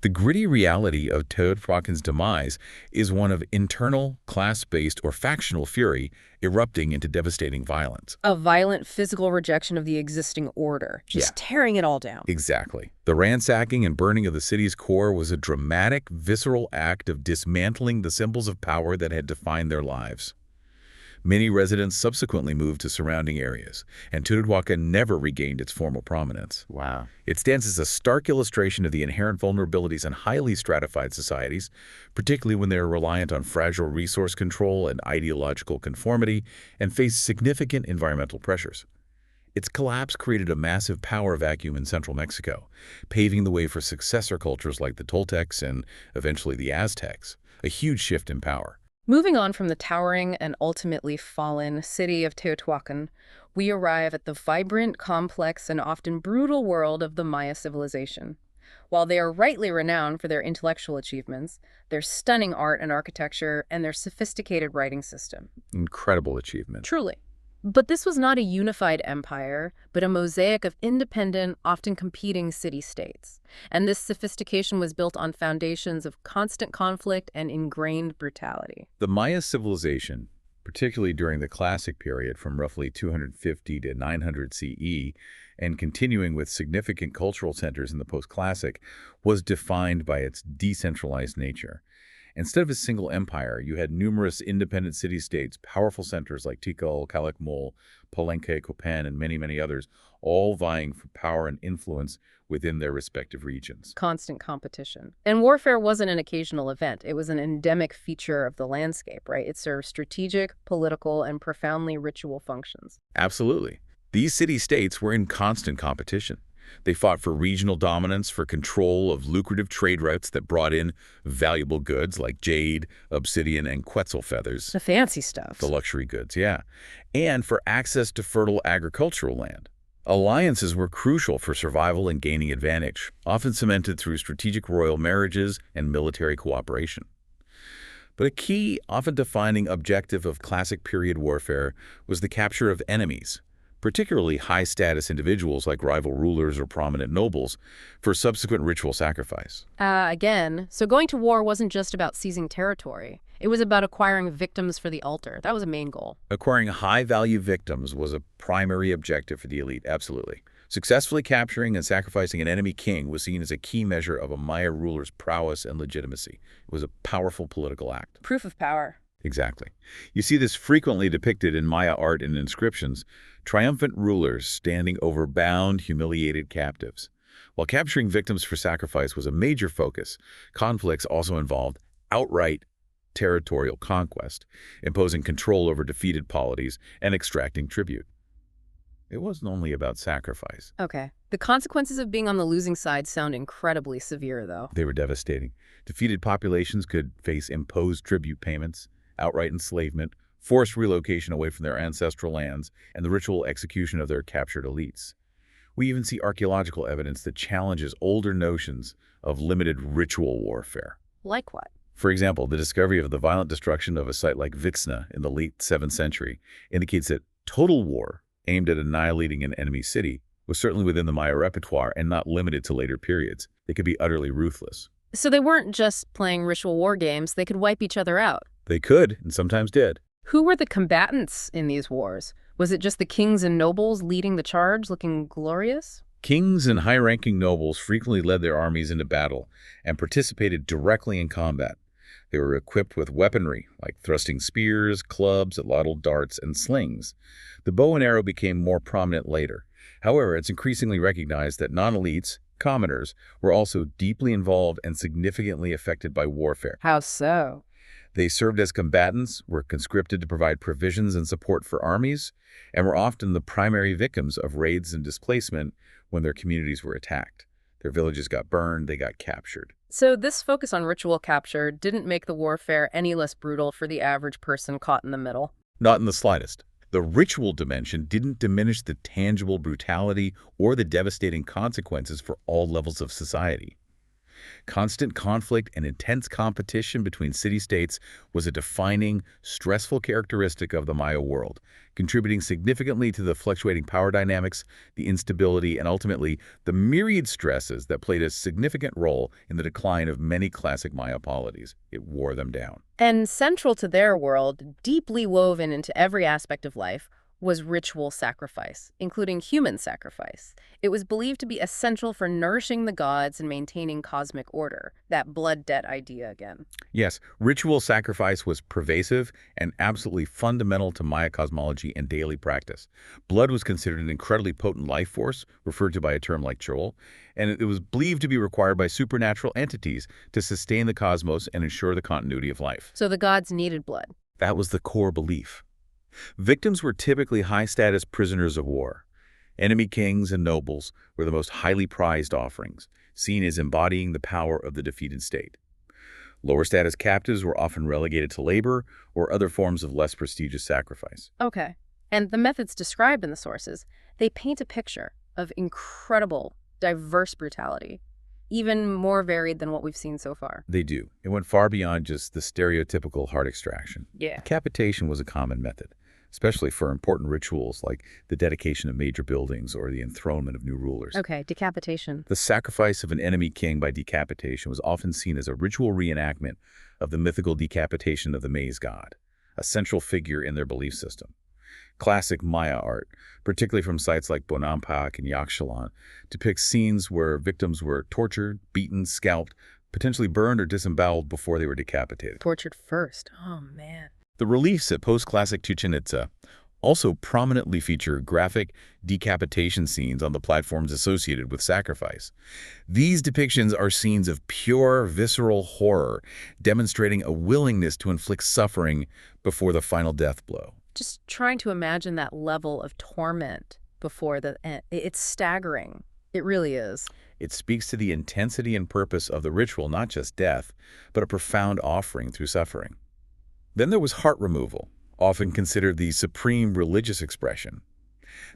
[SPEAKER 2] The gritty reality of Teotihuacan's demise is one of internal, class-based, or factional fury erupting into devastating violence.
[SPEAKER 1] A violent physical rejection of the existing order, just tearing it all down.
[SPEAKER 2] Exactly. The ransacking and burning of the city's core was a dramatic, visceral act of dismantling the symbols of power that had defined their lives. Many residents subsequently moved to surrounding areas, and Teotihuacan never regained its formal prominence.
[SPEAKER 3] Wow.
[SPEAKER 2] It stands as a stark illustration of the inherent vulnerabilities in highly stratified societies, particularly when they are reliant on fragile resource control and ideological conformity and face significant environmental pressures. Its collapse created a massive power vacuum in central Mexico, paving the way for successor cultures like the Toltecs and eventually the Aztecs, a huge shift in power.
[SPEAKER 1] Moving on from the towering and ultimately fallen city of Teotihuacan, we arrive at the vibrant, complex, and often brutal world of the Maya civilization. While they are rightly renowned for their intellectual achievements, their stunning art and architecture, and their sophisticated writing system.
[SPEAKER 2] Incredible achievement.
[SPEAKER 1] Truly. But this was not a unified empire, but a mosaic of independent, often competing city-states. And this sophistication was built on foundations of constant conflict and ingrained brutality.
[SPEAKER 2] The Maya civilization, particularly during the Classic period from roughly 250 to 900 CE, and continuing with significant cultural centers in the post-Classic, was defined by its decentralized nature. Instead of a single empire, you had numerous independent city-states, powerful centers like Tikal, Calakmul, Palenque, Copan, and many, many others, all vying for power and influence within their respective regions.
[SPEAKER 1] Constant competition. And warfare wasn't an occasional event. It was an endemic feature of the landscape, right? It served strategic, political, and profoundly ritual functions.
[SPEAKER 2] Absolutely. These city-states were in constant competition. They fought for regional dominance, for control of lucrative trade routes that brought in valuable goods like jade, obsidian, and quetzal feathers.
[SPEAKER 1] The fancy stuff.
[SPEAKER 2] The luxury goods, yeah. And for access to fertile agricultural land. Alliances were crucial for survival and gaining advantage, often cemented through strategic royal marriages and military cooperation. But a key, often defining objective of Classic period warfare was the capture of enemies, particularly high-status individuals like rival rulers or prominent nobles, for subsequent ritual sacrifice.
[SPEAKER 1] Again, so going to war wasn't just about seizing territory. It was about acquiring victims for the altar. That was a main goal.
[SPEAKER 2] Acquiring high-value victims was a primary objective for the elite, absolutely. Successfully capturing and sacrificing an enemy king was seen as a key measure of a Maya ruler's prowess and legitimacy. It was a powerful political act.
[SPEAKER 1] Proof of power.
[SPEAKER 2] Exactly. You see this frequently depicted in Maya art and inscriptions, triumphant rulers standing over bound, humiliated captives. While capturing victims for sacrifice was a major focus, conflicts also involved outright territorial conquest, imposing control over defeated polities, and extracting tribute. It wasn't only about sacrifice.
[SPEAKER 1] Okay. The consequences of being on the losing side sound incredibly severe, though.
[SPEAKER 2] They were devastating. Defeated populations could face imposed tribute payments, outright enslavement, forced relocation away from their ancestral lands, and the ritual execution of their captured elites. We even see archaeological evidence that challenges older notions of limited ritual warfare.
[SPEAKER 1] Like what?
[SPEAKER 2] For example, the discovery of the violent destruction of a site like Vixna in the late 7th century indicates that total war, aimed at annihilating an enemy city, was certainly within the Maya repertoire and not limited to later periods. They could be utterly ruthless.
[SPEAKER 1] So they weren't just playing ritual war games, they could wipe each other out.
[SPEAKER 2] They could, and sometimes did.
[SPEAKER 1] Who were the combatants in these wars? Was it just the kings and nobles leading the charge, looking glorious?
[SPEAKER 2] Kings and high-ranking nobles frequently led their armies into battle and participated directly in combat. They were equipped with weaponry, like thrusting spears, clubs, atlatl darts, and slings. The bow and arrow became more prominent later. However, it's increasingly recognized that non-elites, commoners, were also deeply involved and significantly affected by warfare.
[SPEAKER 1] How so?
[SPEAKER 2] They served as combatants, were conscripted to provide provisions and support for armies, and were often the primary victims of raids and displacement when their communities were attacked. Their villages got burned, they got captured.
[SPEAKER 1] So this focus on ritual capture didn't make the warfare any less brutal for the average person caught in the middle?
[SPEAKER 2] Not in the slightest. The ritual dimension didn't diminish the tangible brutality or the devastating consequences for all levels of society. Constant conflict and intense competition between city-states was a defining, stressful characteristic of the Maya world, contributing significantly to the fluctuating power dynamics, the instability, and ultimately the myriad stresses that played a significant role in the decline of many classic Maya polities. It wore them down.
[SPEAKER 1] And central to their world, deeply woven into every aspect of life, was ritual sacrifice, including human sacrifice. It was believed to be essential for nourishing the gods and maintaining cosmic order, that blood debt idea again.
[SPEAKER 2] Yes, ritual sacrifice was pervasive and absolutely fundamental to Maya cosmology and daily practice. Blood was considered an incredibly potent life force, referred to by a term like chol, and it was believed to be required by supernatural entities to sustain the cosmos and ensure the continuity of life.
[SPEAKER 1] So the gods needed blood.
[SPEAKER 2] That was the core belief. Victims were typically high-status prisoners of war. Enemy kings and nobles were the most highly prized offerings, seen as embodying the power of the defeated state. Lower-status captives were often relegated to labor or other forms of less prestigious sacrifice.
[SPEAKER 1] Okay. And the methods described in the sources, they paint a picture of incredible, diverse brutality, even more varied than what we've seen so far.
[SPEAKER 2] They do. It went far beyond just the stereotypical heart extraction.
[SPEAKER 1] Yeah.
[SPEAKER 2] Decapitation was a common method, especially for important rituals like the dedication of major buildings or the enthronement of new rulers.
[SPEAKER 1] Okay, decapitation.
[SPEAKER 2] The sacrifice of an enemy king by decapitation was often seen as a ritual reenactment of the mythical decapitation of the maize god, a central figure in their belief system. Classic Maya art, particularly from sites like Bonampak and Yaxchilan, depicts scenes where victims were tortured, beaten, scalped, potentially burned or disemboweled before they were decapitated.
[SPEAKER 1] Tortured first. Oh, man.
[SPEAKER 2] The reliefs at post-classic Chichen Itza also prominently feature graphic decapitation scenes on the platforms associated with sacrifice. These depictions are scenes of pure, visceral horror, demonstrating a willingness to inflict suffering before the final death blow.
[SPEAKER 1] Just trying to imagine that level of torment before the end. It's staggering. It really is.
[SPEAKER 2] It speaks to the intensity and purpose of the ritual, not just death, but a profound offering through suffering. Then there was heart removal, often considered the supreme religious expression.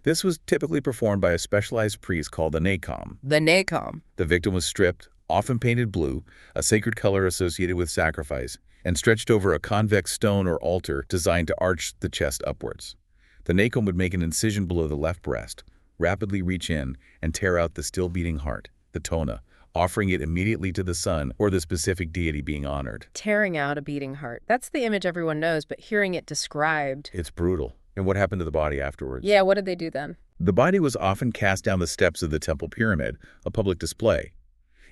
[SPEAKER 2] This was typically performed by a specialized priest called the Nakam.
[SPEAKER 1] The Nakam.
[SPEAKER 2] The victim was stripped, often painted blue, a sacred color associated with sacrifice, and stretched over a convex stone or altar designed to arch the chest upwards. The Nakam would make an incision below the left breast, rapidly reach in, and tear out the still-beating heart, the tona, offering it immediately to the sun or the specific deity being honored.
[SPEAKER 1] Tearing out a beating heart. That's the image everyone knows, but hearing it described.
[SPEAKER 2] It's brutal. And what happened to the body afterwards?
[SPEAKER 1] Yeah, what did they do then?
[SPEAKER 2] The body was often cast down the steps of the temple pyramid, a public display.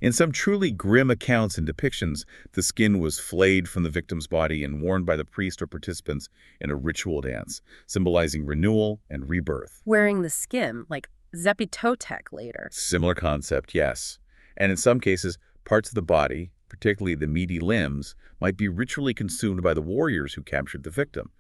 [SPEAKER 2] In some truly grim accounts and depictions, the skin was flayed from the victim's body and worn by the priest or participants in a ritual dance, symbolizing renewal and rebirth.
[SPEAKER 1] Wearing the skin, like Zepitotek later.
[SPEAKER 2] Similar concept, yes. And in some cases, parts of the body, particularly the meaty limbs, might be ritually consumed by the warriors who captured the victim.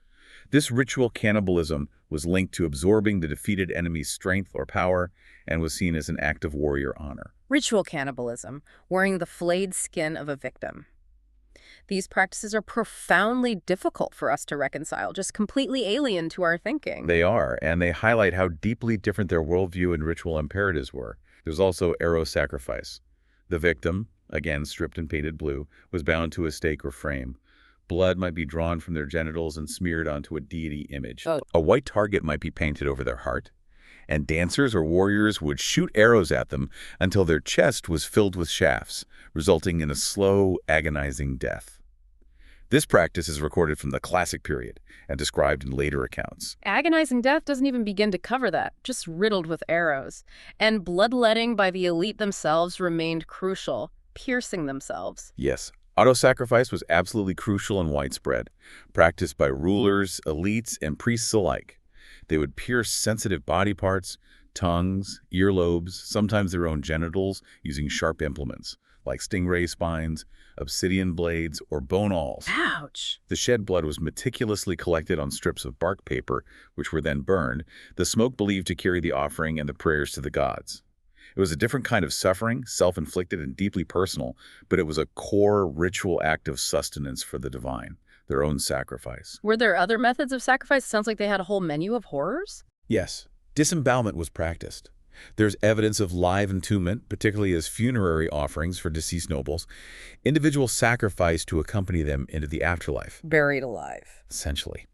[SPEAKER 2] This ritual cannibalism was linked to absorbing the defeated enemy's strength or power and was seen as an act of warrior honor.
[SPEAKER 1] Ritual cannibalism, wearing the flayed skin of a victim. These practices are profoundly difficult for us to reconcile, just completely alien to our thinking.
[SPEAKER 2] They are, and they highlight how deeply different their worldview and ritual imperatives were. There's also arrow sacrifice. The victim, again stripped and painted blue, was bound to a stake or frame. Blood might be drawn from their genitals and smeared onto a deity image.
[SPEAKER 1] Oh.
[SPEAKER 2] A white target might be painted over their heart, and dancers or warriors would shoot arrows at them until their chest was filled with shafts, resulting in a slow, agonizing death. This practice is recorded from the Classic period and described in later accounts.
[SPEAKER 1] Agonizing death doesn't even begin to cover that, just riddled with arrows. And bloodletting by the elite themselves remained crucial, piercing themselves.
[SPEAKER 2] Yes, auto-sacrifice was absolutely crucial and widespread, practiced by rulers, elites, and priests alike. They would pierce sensitive body parts, tongues, earlobes, sometimes their own genitals, using sharp implements, like stingray spines, obsidian blades, or bone awls.
[SPEAKER 1] Ouch!
[SPEAKER 2] The shed blood was meticulously collected on strips of bark paper, which were then burned, the smoke believed to carry the offering and the prayers to the gods. It was a different kind of suffering, self-inflicted and deeply personal, but it was a core ritual act of sustenance for the divine, their own sacrifice.
[SPEAKER 1] Were there other methods of sacrifice? It sounds like they had a whole menu of horrors.
[SPEAKER 2] Yes, disembowelment was practiced. There's evidence of live entombment, particularly as funerary offerings for deceased nobles. Individuals sacrificed to accompany them into the afterlife.
[SPEAKER 1] Buried alive.
[SPEAKER 2] Essentially.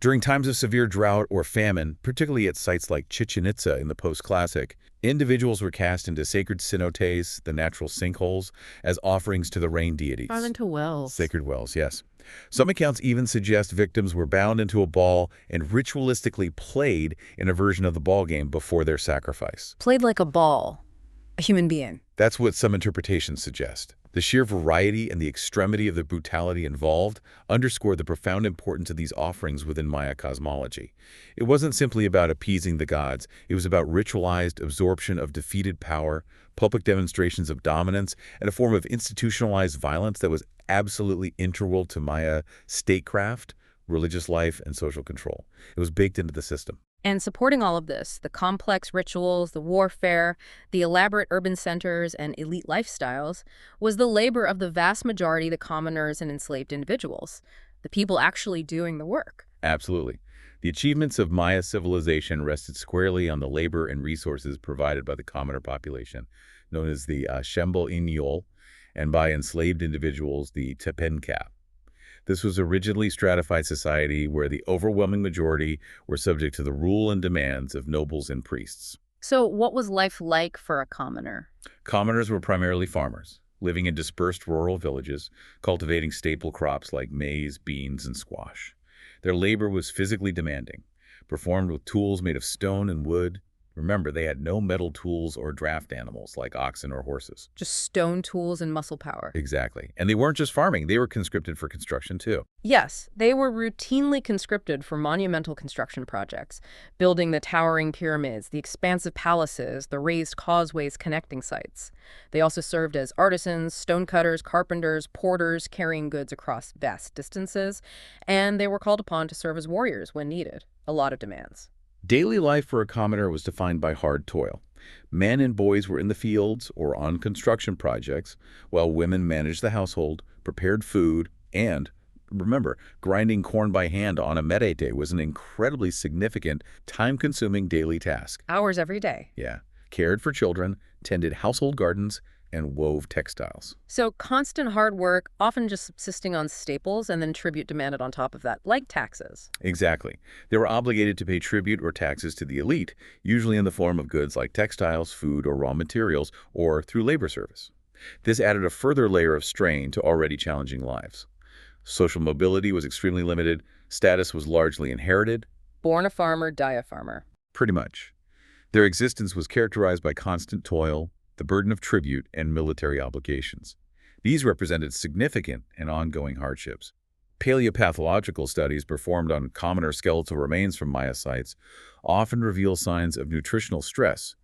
[SPEAKER 2] During times of severe drought or famine, particularly at sites like Chichen Itza in the post-classic, individuals were cast into sacred cenotes, the natural sinkholes, as offerings to the rain deities.
[SPEAKER 1] Fall into wells.
[SPEAKER 2] Sacred wells, yes. Some accounts even suggest victims were bound into a ball and ritualistically played in a version of the ball game before their sacrifice.
[SPEAKER 1] Played like a ball. A human being.
[SPEAKER 2] That's what some interpretations suggest. The sheer variety and the extremity of the brutality involved underscore the profound importance of these offerings within Maya cosmology. It wasn't simply about appeasing the gods. It was about ritualized absorption of defeated power, public demonstrations of dominance, and a form of institutionalized violence that was absolutely integral to Maya statecraft, religious life, and social control. It was baked into the system.
[SPEAKER 1] And supporting all of this, the complex rituals, the warfare, the elaborate urban centers, and elite lifestyles, was the labor of the vast majority of the commoners and enslaved individuals, the people actually doing the work.
[SPEAKER 2] Absolutely. The achievements of Maya civilization rested squarely on the labor and resources provided by the commoner population, known as the Shembol Inyol, and by enslaved individuals, the Tepencap. This was a rigidly stratified society where the overwhelming majority were subject to the rule and demands of nobles and priests.
[SPEAKER 1] So what was life like for a commoner?
[SPEAKER 2] Commoners were primarily farmers, living in dispersed rural villages, cultivating staple crops like maize, beans, and squash. Their labor was physically demanding, performed with tools made of stone and wood. Remember, they had no metal tools or draft animals like oxen or horses.
[SPEAKER 1] Just stone tools and muscle power.
[SPEAKER 2] Exactly. And they weren't just farming. They were conscripted for construction, too.
[SPEAKER 1] Yes, they were routinely conscripted for monumental construction projects, building the towering pyramids, the expansive palaces, the raised causeways connecting sites. They also served as artisans, stonecutters, carpenters, porters, carrying goods across vast distances, and they were called upon to serve as warriors when needed. A lot of demands.
[SPEAKER 2] Daily life for a commoner was defined by hard toil. Men and boys were in the fields or on construction projects, while women managed the household, prepared food, and, remember, grinding corn by hand on a merete was an incredibly significant, time-consuming daily task.
[SPEAKER 1] Hours every day.
[SPEAKER 2] Yeah. Cared for children, tended household gardens, and wove textiles.
[SPEAKER 1] So constant hard work, often just subsisting on staples and then tribute demanded on top of that, like taxes.
[SPEAKER 2] Exactly. They were obligated to pay tribute or taxes to the elite, usually in the form of goods like textiles, food, or raw materials, or through labor service. This added a further layer of strain to already challenging lives. Social mobility was extremely limited. Status was largely inherited.
[SPEAKER 1] Born a farmer, die a farmer.
[SPEAKER 2] Pretty much. Their existence was characterized by constant toil, the burden of tribute, and military obligations. These represented significant and ongoing hardships. Paleopathological studies performed on commoner skeletal remains from Maya sites often reveal signs of nutritional stress,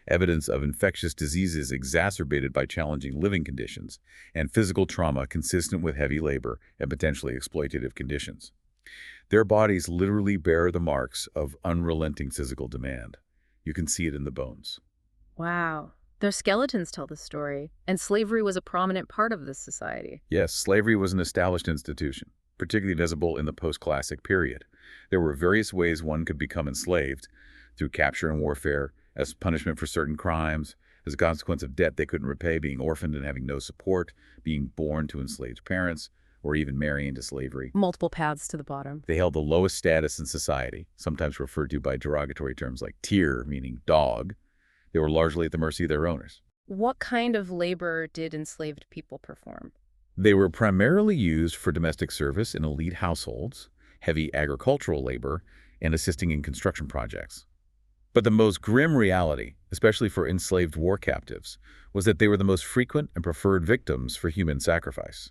[SPEAKER 2] evidence of infectious diseases exacerbated by challenging living conditions, and physical trauma consistent with heavy labor and potentially exploitative conditions. Their bodies literally bear the marks of unrelenting physical demand. You can see it in the bones.
[SPEAKER 1] Wow. Their skeletons tell the story, and slavery was a prominent part of this society.
[SPEAKER 2] Yes, slavery was an established institution, particularly visible in the post-classic period. There were various ways one could become enslaved: through capture and warfare, as punishment for certain crimes, as a consequence of debt they couldn't repay, being orphaned and having no support, being born to enslaved parents, or even marry into slavery.
[SPEAKER 1] Multiple paths to the bottom.
[SPEAKER 2] They held the lowest status in society, sometimes referred to by derogatory terms like tier, meaning dog. They were largely at the mercy of their owners.
[SPEAKER 1] What kind of labor did enslaved people perform?
[SPEAKER 2] They were primarily used for domestic service in elite households, heavy agricultural labor, and assisting in construction projects. But the most grim reality, especially for enslaved war captives, was that they were the most frequent and preferred victims for human sacrifice.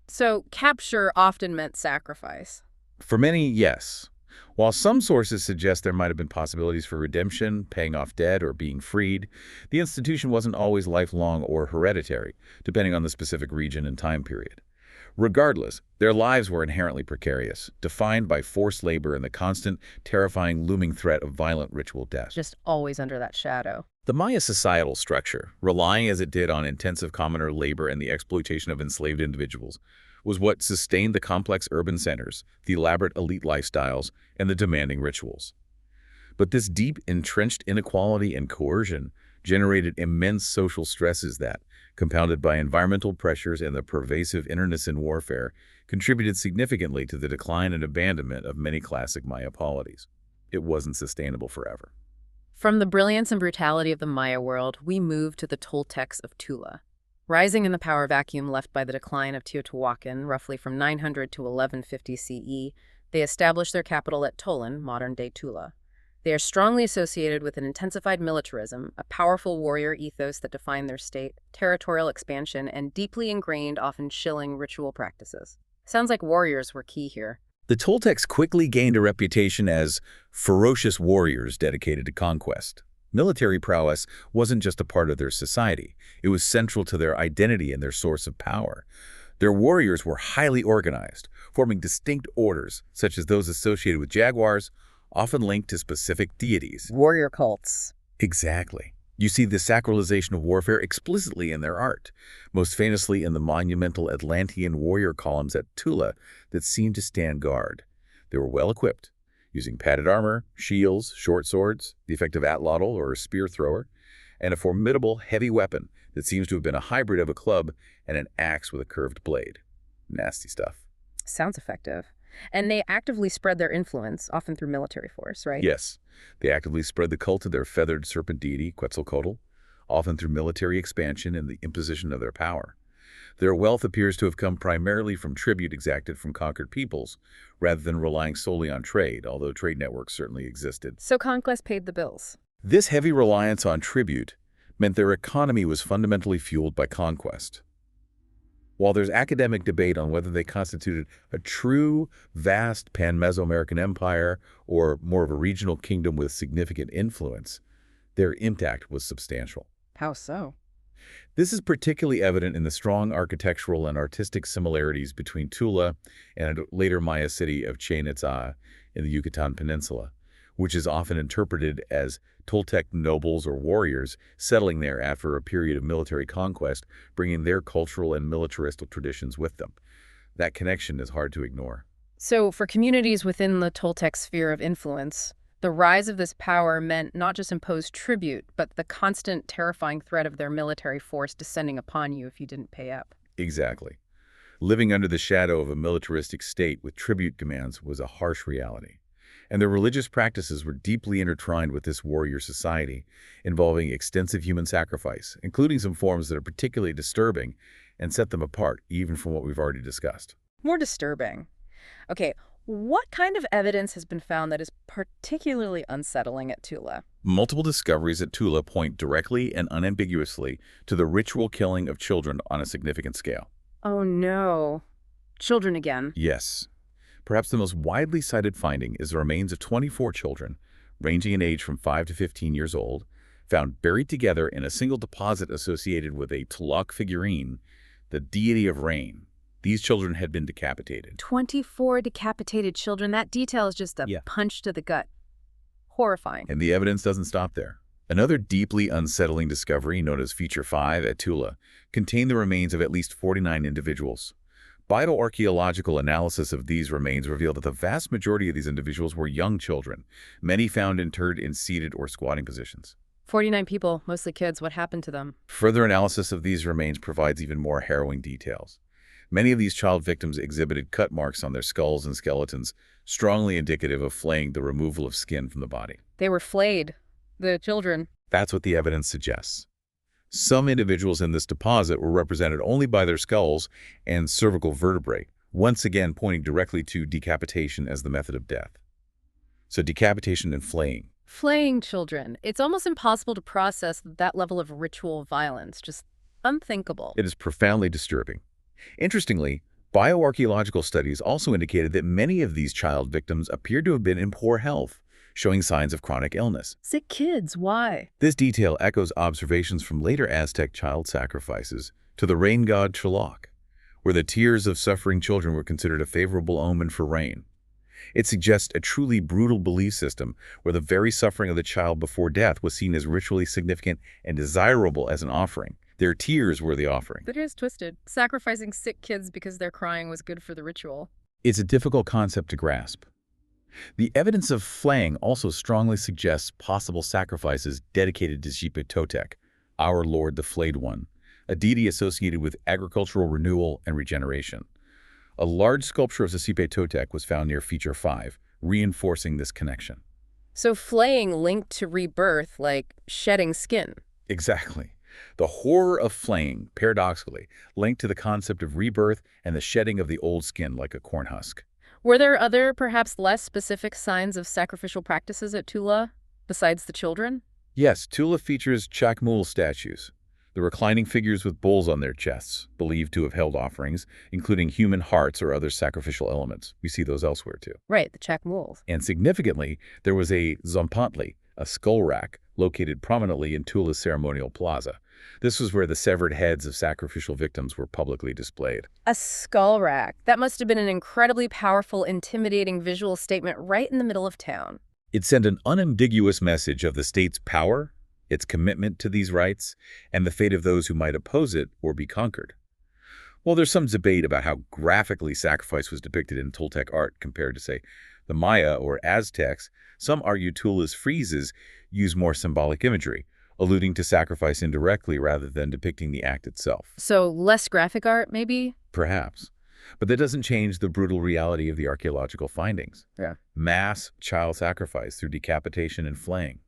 [SPEAKER 1] So capture often meant sacrifice.
[SPEAKER 2] For many, yes. While some sources suggest there might have been possibilities for redemption, paying off debt, or being freed, the institution wasn't always lifelong or hereditary, depending on the specific region and time period. Regardless, their lives were inherently precarious, defined by forced labor and the constant, terrifying, looming threat of violent ritual death.
[SPEAKER 1] Just always under that shadow.
[SPEAKER 2] The Maya societal structure, relying as it did on intensive commoner labor and the exploitation of enslaved individuals, was what sustained the complex urban centers, the elaborate elite lifestyles, and the demanding rituals. But this deep, entrenched inequality and coercion generated immense social stresses that, compounded by environmental pressures and the pervasive internecine warfare, contributed significantly to the decline and abandonment of many classic Maya polities. It wasn't sustainable forever.
[SPEAKER 1] From the brilliance and brutality of the Maya world, we move to the Toltecs of Tula. Rising in the power vacuum left by the decline of Teotihuacan, roughly from 900 to 1150 CE, they established their capital at Tolan, modern-day Tula. They are strongly associated with an intensified militarism, a powerful warrior ethos that defined their state, territorial expansion, and deeply ingrained, often chilling ritual practices. Sounds like warriors were key here.
[SPEAKER 2] The Toltecs quickly gained a reputation as ferocious warriors dedicated to conquest. Military prowess wasn't just a part of their society. It was central to their identity and their source of power. Their warriors were highly organized, forming distinct orders, such as those associated with jaguars, often linked to specific deities.
[SPEAKER 1] Warrior cults.
[SPEAKER 2] Exactly. You see the sacralization of warfare explicitly in their art, most famously in the monumental Atlantean warrior columns at Tula that seemed to stand guard. They were well-equipped, using padded armor, shields, short swords, the effective atlatl or spear thrower, and a formidable heavy weapon that seems to have been a hybrid of a club and an axe with a curved blade. Nasty stuff.
[SPEAKER 1] Sounds effective. And they actively spread their influence, often through military force, right?
[SPEAKER 2] Yes, they actively spread the cult of their feathered serpent deity, Quetzalcoatl, often through military expansion and the imposition of their power. Their wealth appears to have come primarily from tribute exacted from conquered peoples, rather than relying solely on trade, although trade networks certainly existed.
[SPEAKER 1] So conquest paid the bills.
[SPEAKER 2] This heavy reliance on tribute meant their economy was fundamentally fueled by conquest. While there's academic debate on whether they constituted a true, vast pan-Mesoamerican empire or more of a regional kingdom with significant influence, their impact was substantial.
[SPEAKER 1] How so?
[SPEAKER 2] This is particularly evident in the strong architectural and artistic similarities between Tula and a later Maya city of Chichen Itza in the Yucatan Peninsula, which is often interpreted as Toltec nobles or warriors settling there after a period of military conquest, bringing their cultural and militaristic traditions with them. That connection is hard to ignore.
[SPEAKER 1] So for communities within the Toltec sphere of influence, the rise of this power meant not just imposed tribute, but the constant terrifying threat of their military force descending upon you if you didn't pay up.
[SPEAKER 2] Exactly. Living under the shadow of a militaristic state with tribute demands was a harsh reality. And their religious practices were deeply intertwined with this warrior society, involving extensive human sacrifice, including some forms that are particularly disturbing and set them apart even from what we've already discussed.
[SPEAKER 1] More disturbing. Okay, what kind of evidence has been found that is particularly unsettling at Tula?
[SPEAKER 2] Multiple discoveries at Tula point directly and unambiguously to the ritual killing of children on a significant scale.
[SPEAKER 1] Oh no. Children again.
[SPEAKER 2] Yes. Perhaps the most widely cited finding is the remains of 24 children, ranging in age from 5 to 15 years old, found buried together in a single deposit associated with a Tlaloc figurine, the deity of rain. These children had been decapitated.
[SPEAKER 1] 24 decapitated children. That detail is just a punch to the gut. Horrifying.
[SPEAKER 2] And the evidence doesn't stop there. Another deeply unsettling discovery, known as Feature 5 at Tula, contained the remains of at least 49 individuals. Vital archaeological analysis of these remains revealed that the vast majority of these individuals were young children, many found interred in seated or squatting positions.
[SPEAKER 1] 49 people, mostly kids. What happened to them?
[SPEAKER 2] Further analysis of these remains provides even more harrowing details. Many of these child victims exhibited cut marks on their skulls and skeletons, strongly indicative of flaying, the removal of skin from the body.
[SPEAKER 1] They were flayed, the children.
[SPEAKER 2] That's what the evidence suggests. Some individuals in this deposit were represented only by their skulls and cervical vertebrae, once again pointing directly to decapitation as the method of death. So decapitation and flaying.
[SPEAKER 1] Flaying children. It's almost impossible to process that level of ritual violence. Just unthinkable.
[SPEAKER 2] It is profoundly disturbing. Interestingly, bioarchaeological studies also indicated that many of these child victims appeared to have been in poor health, showing signs of chronic illness.
[SPEAKER 1] Sick kids, why?
[SPEAKER 2] This detail echoes observations from later Aztec child sacrifices to the rain god Tlaloc, where the tears of suffering children were considered a favorable omen for rain. It suggests a truly brutal belief system where the very suffering of the child before death was seen as ritually significant and desirable as an offering. Their tears were the offering.
[SPEAKER 1] That is twisted. Sacrificing sick kids because they're crying was good for the ritual.
[SPEAKER 2] It's a difficult concept to grasp. The evidence of flaying also strongly suggests possible sacrifices dedicated to Xipe-Totec, our Lord the Flayed One, a deity associated with agricultural renewal and regeneration. A large sculpture of Xipe-Totec was found near Feature 5, reinforcing this connection.
[SPEAKER 1] So flaying linked to rebirth, like shedding skin.
[SPEAKER 2] Exactly. The horror of flaying, paradoxically, linked to the concept of rebirth and the shedding of the old skin like a corn husk.
[SPEAKER 1] Were there other, perhaps less specific signs of sacrificial practices at Tula, besides the children?
[SPEAKER 2] Yes, Tula features Chacmul statues, the reclining figures with bowls on their chests, believed to have held offerings, including human hearts or other sacrificial elements. We see those elsewhere, too.
[SPEAKER 1] Right, the Chacmuls.
[SPEAKER 2] And significantly, there was a Zompantli, a skull rack, located prominently in Tula's ceremonial plaza. This was where the severed heads of sacrificial victims were publicly displayed.
[SPEAKER 1] A skull rack. That must have been an incredibly powerful, intimidating visual statement right in the middle of town.
[SPEAKER 2] It sent an unambiguous message of the state's power, its commitment to these rites, and the fate of those who might oppose it or be conquered. While there's some debate about how graphically sacrifice was depicted in Toltec art compared to, say, the Maya or Aztecs, some argue Tula's friezes use more symbolic imagery, alluding to sacrifice indirectly rather than depicting the act itself.
[SPEAKER 1] So less graphic art, maybe?
[SPEAKER 2] Perhaps. But that doesn't change the brutal reality of the archaeological findings.
[SPEAKER 1] Yeah.
[SPEAKER 2] Mass child sacrifice through decapitation and flaying.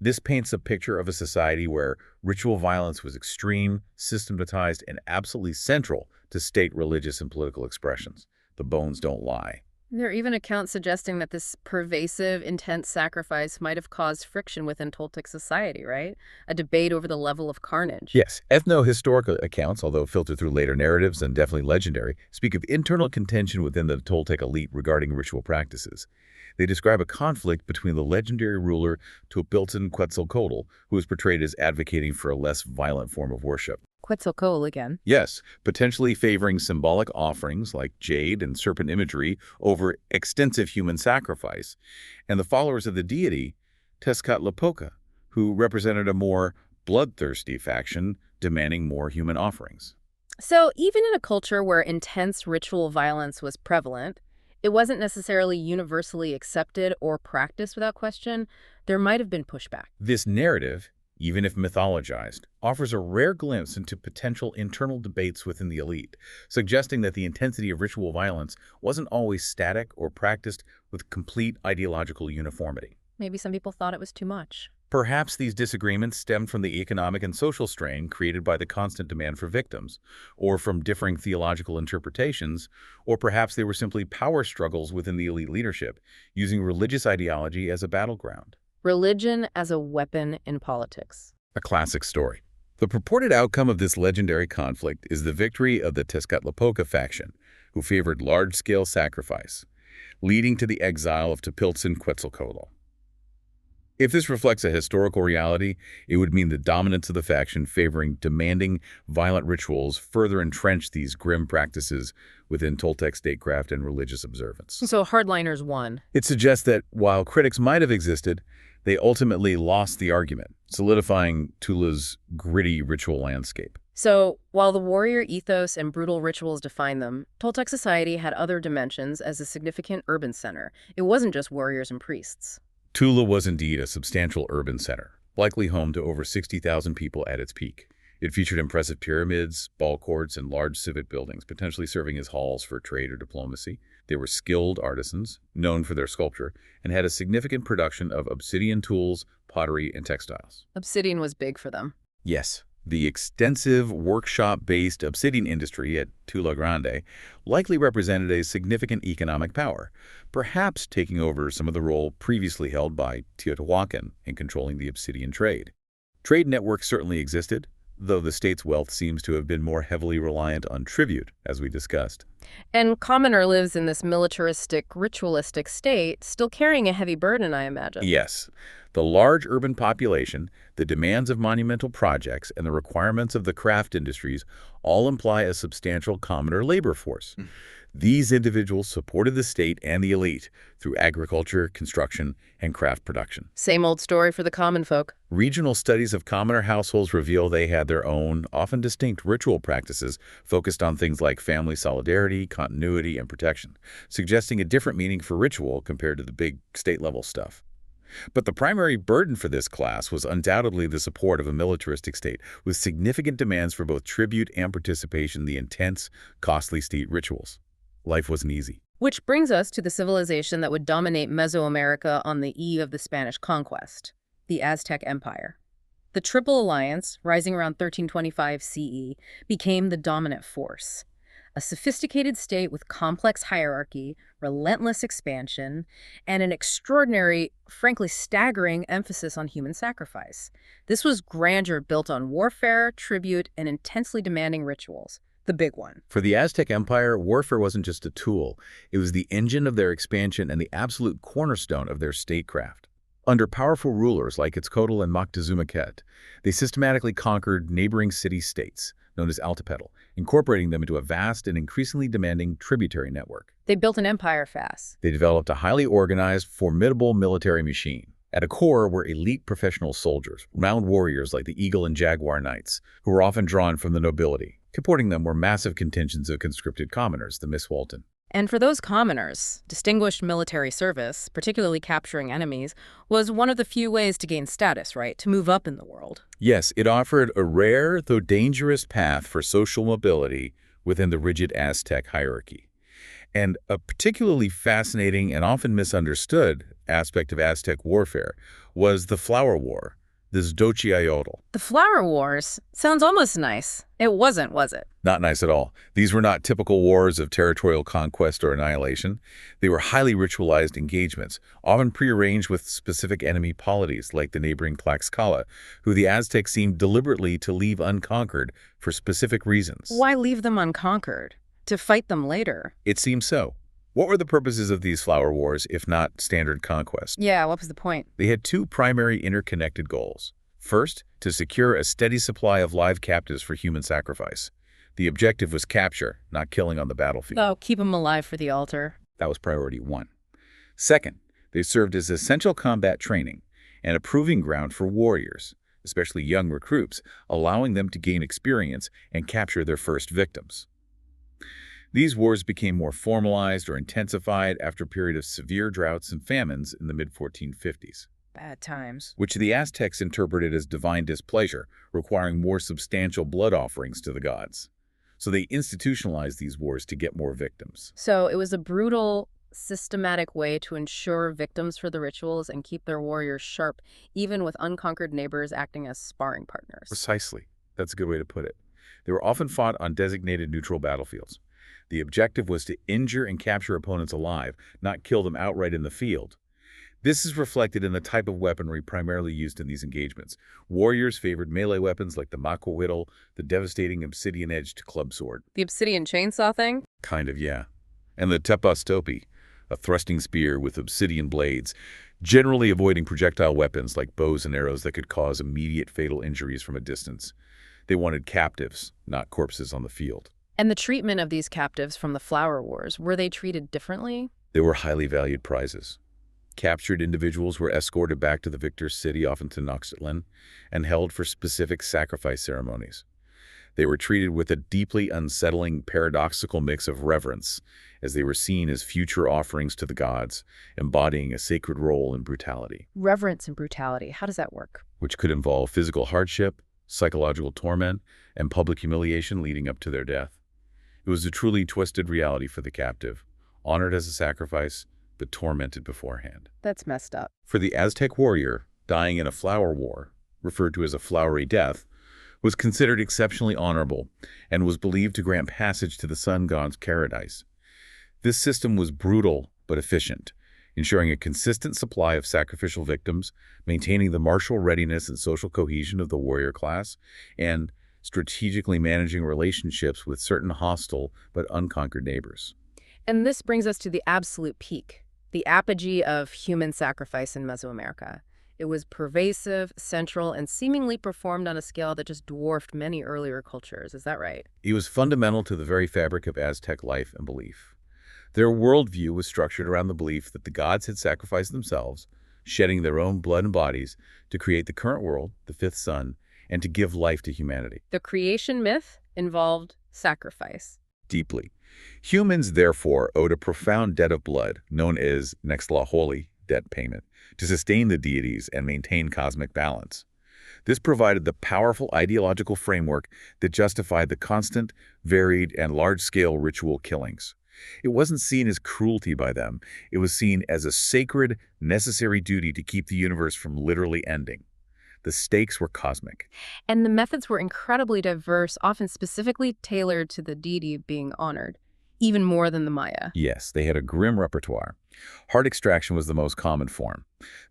[SPEAKER 2] This paints a picture of a society where ritual violence was extreme, systematized, and absolutely central to state religious and political expressions. The bones don't lie.
[SPEAKER 1] There are even accounts suggesting that this pervasive, intense sacrifice might have caused friction within Toltec society, right? A debate over the level of carnage.
[SPEAKER 2] Yes, ethno-historical accounts, although filtered through later narratives and definitely legendary, speak of internal contention within the Toltec elite regarding ritual practices. They describe a conflict between the legendary ruler Tupiltzin Quetzalcoatl, who is portrayed as advocating for a less violent form of worship.
[SPEAKER 1] Quetzalcoatl again.
[SPEAKER 2] Yes, potentially favoring symbolic offerings like jade and serpent imagery over extensive human sacrifice, and the followers of the deity, Tezcatlipoca, who represented a more bloodthirsty faction demanding more human offerings.
[SPEAKER 1] So even in a culture where intense ritual violence was prevalent, it wasn't necessarily universally accepted or practiced without question. There might have been pushback.
[SPEAKER 2] This narrative, even if mythologized, offers a rare glimpse into potential internal debates within the elite, suggesting that the intensity of ritual violence wasn't always static or practiced with complete ideological uniformity.
[SPEAKER 1] Maybe some people thought it was too much.
[SPEAKER 2] Perhaps these disagreements stemmed from the economic and social strain created by the constant demand for victims, or from differing theological interpretations, or perhaps they were simply power struggles within the elite leadership, using religious ideology as a battleground.
[SPEAKER 1] Religion as a weapon in politics.
[SPEAKER 2] A classic story. The purported outcome of this legendary conflict is the victory of the Tezcatlipoca faction, who favored large-scale sacrifice, leading to the exile of Tupiltzin Quetzalcoatl. If this reflects a historical reality, it would mean the dominance of the faction favoring demanding, violent rituals further entrenched these grim practices within Toltec statecraft and religious observance.
[SPEAKER 1] So hardliners won.
[SPEAKER 2] It suggests that while critics might have existed, they ultimately lost the argument, solidifying Tula's gritty ritual landscape.
[SPEAKER 1] So, while the warrior ethos and brutal rituals define them, Toltec society had other dimensions as a significant urban center. It wasn't just warriors and priests.
[SPEAKER 2] Tula was indeed a substantial urban center, likely home to over 60,000 people at its peak. It featured impressive pyramids, ball courts, and large civic buildings, potentially serving as halls for trade or diplomacy. They were skilled artisans, known for their sculpture, and had a significant production of obsidian tools, pottery, and textiles.
[SPEAKER 1] Obsidian was big for them.
[SPEAKER 2] Yes, the extensive workshop-based obsidian industry at Tula Grande likely represented a significant economic power, perhaps taking over some of the role previously held by Teotihuacan in controlling the obsidian trade. Trade networks certainly existed, though the state's wealth seems to have been more heavily reliant on tribute, as we discussed.
[SPEAKER 1] And commoner lives in this militaristic, ritualistic state, still carrying a heavy burden, I imagine.
[SPEAKER 2] Yes, the large urban population, the demands of monumental projects, and the requirements of the craft industries all imply a substantial commoner labor force. These individuals supported the state and the elite through agriculture, construction, and craft production.
[SPEAKER 1] Same old story for the common folk.
[SPEAKER 2] Regional studies of commoner households reveal they had their own, often distinct ritual practices focused on things like family solidarity, continuity, and protection, suggesting a different meaning for ritual compared to the big state-level stuff. But the primary burden for this class was undoubtedly the support of a militaristic state, with significant demands for both tribute and participation in the intense, costly state rituals. Life wasn't easy.
[SPEAKER 1] Which brings us to the civilization that would dominate Mesoamerica on the eve of the Spanish conquest, the Aztec Empire. The Triple Alliance, rising around 1325 CE, became the dominant force. A sophisticated state with complex hierarchy, relentless expansion, and an extraordinary, frankly staggering emphasis on human sacrifice. This was grandeur built on warfare, tribute, and intensely demanding rituals. The big one.
[SPEAKER 2] For the Aztec Empire, warfare wasn't just a tool. It was the engine of their expansion and the absolute cornerstone of their statecraft. Under powerful rulers like Quetzalcoatl and Moctezuma Ket, they systematically conquered neighboring city-states, known as Altepetl, incorporating them into a vast and increasingly demanding tributary network.
[SPEAKER 1] They built an empire fast.
[SPEAKER 2] They developed a highly organized, formidable military machine. At a core were elite professional soldiers, renowned warriors like the Eagle and Jaguar Knights, who were often drawn from the nobility. Supporting them were massive contingents of conscripted commoners, the Miswalten.
[SPEAKER 1] And for those commoners, distinguished military service, particularly capturing enemies, was one of the few ways to gain status, right? To move up in the world.
[SPEAKER 2] Yes, it offered a rare, though dangerous path for social mobility within the rigid Aztec hierarchy. And a particularly fascinating and often misunderstood aspect of Aztec warfare was the Flower War, this Xochitl.
[SPEAKER 1] The Flower Wars sounds almost nice. It wasn't, was it?
[SPEAKER 2] Not nice at all. These were not typical wars of territorial conquest or annihilation. They were highly ritualized engagements, often prearranged with specific enemy polities like the neighboring Tlaxcala, who the Aztecs seemed deliberately to leave unconquered for specific reasons.
[SPEAKER 1] Why leave them unconquered? To fight them later?
[SPEAKER 2] It seems so. What were the purposes of these flower wars, if not standard conquest?
[SPEAKER 1] Yeah, what was the point?
[SPEAKER 2] They had two primary interconnected goals. First, to secure a steady supply of live captives for human sacrifice. The objective was capture, not killing on the battlefield.
[SPEAKER 1] Oh, keep them alive for the altar.
[SPEAKER 2] That was priority one. Second, they served as essential combat training and a proving ground for warriors, especially young recruits, allowing them to gain experience and capture their first victims. These wars became more formalized or intensified after a period of severe droughts and famines in the mid-1450s.
[SPEAKER 1] Bad times.
[SPEAKER 2] Which the Aztecs interpreted as divine displeasure, requiring more substantial blood offerings to the gods. So they institutionalized these wars to get more victims.
[SPEAKER 1] So it was a brutal, systematic way to ensure victims for the rituals and keep their warriors sharp, even with unconquered neighbors acting as sparring partners.
[SPEAKER 2] Precisely. That's a good way to put it. They were often fought on designated neutral battlefields. The objective was to injure and capture opponents alive, not kill them outright in the field. This is reflected in the type of weaponry primarily used in these engagements. Warriors favored melee weapons like the macahuitl, the devastating obsidian-edged club sword.
[SPEAKER 1] The obsidian chainsaw thing?
[SPEAKER 2] Kind of, yeah. And the tepastopi, a thrusting spear with obsidian blades, generally avoiding projectile weapons like bows and arrows that could cause immediate fatal injuries from a distance. They wanted captives, not corpses on the field.
[SPEAKER 1] And the treatment of these captives from the Flower Wars, were they treated differently?
[SPEAKER 2] They were highly valued prizes. Captured individuals were escorted back to the victor's city, often to Tenochtitlan, and held for specific sacrifice ceremonies. They were treated with a deeply unsettling, paradoxical mix of reverence, as they were seen as future offerings to the gods, embodying a sacred role in brutality.
[SPEAKER 1] Reverence and brutality, how does that work?
[SPEAKER 2] Which could involve physical hardship, psychological torment, and public humiliation leading up to their death. It was a truly twisted reality for the captive, honored as a sacrifice, but tormented beforehand.
[SPEAKER 1] That's messed up.
[SPEAKER 2] For the Aztec warrior, dying in a flower war, referred to as a flowery death, was considered exceptionally honorable and was believed to grant passage to the sun god's paradise. This system was brutal but efficient, ensuring a consistent supply of sacrificial victims, maintaining the martial readiness and social cohesion of the warrior class, and strategically managing relationships with certain hostile but unconquered neighbors.
[SPEAKER 1] And this brings us to the absolute peak, the apogee of human sacrifice in Mesoamerica. It was pervasive, central, and seemingly performed on a scale that just dwarfed many earlier cultures. Is that right?
[SPEAKER 2] It was fundamental to the very fabric of Aztec life and belief. Their worldview was structured around the belief that the gods had sacrificed themselves, shedding their own blood and bodies to create the current world, the fifth sun, and to give life to humanity.
[SPEAKER 1] The creation myth involved sacrifice.
[SPEAKER 2] Deeply. Humans, therefore, owed a profound debt of blood, known as Nextlahuatl debt payment, to sustain the deities and maintain cosmic balance. This provided the powerful ideological framework that justified the constant, varied, and large-scale ritual killings. It wasn't seen as cruelty by them. It was seen as a sacred, necessary duty to keep the universe from literally ending. The stakes were cosmic.
[SPEAKER 1] And the methods were incredibly diverse, often specifically tailored to the deity being honored, even more than the Maya.
[SPEAKER 2] Yes, they had a grim repertoire. Heart extraction was the most common form.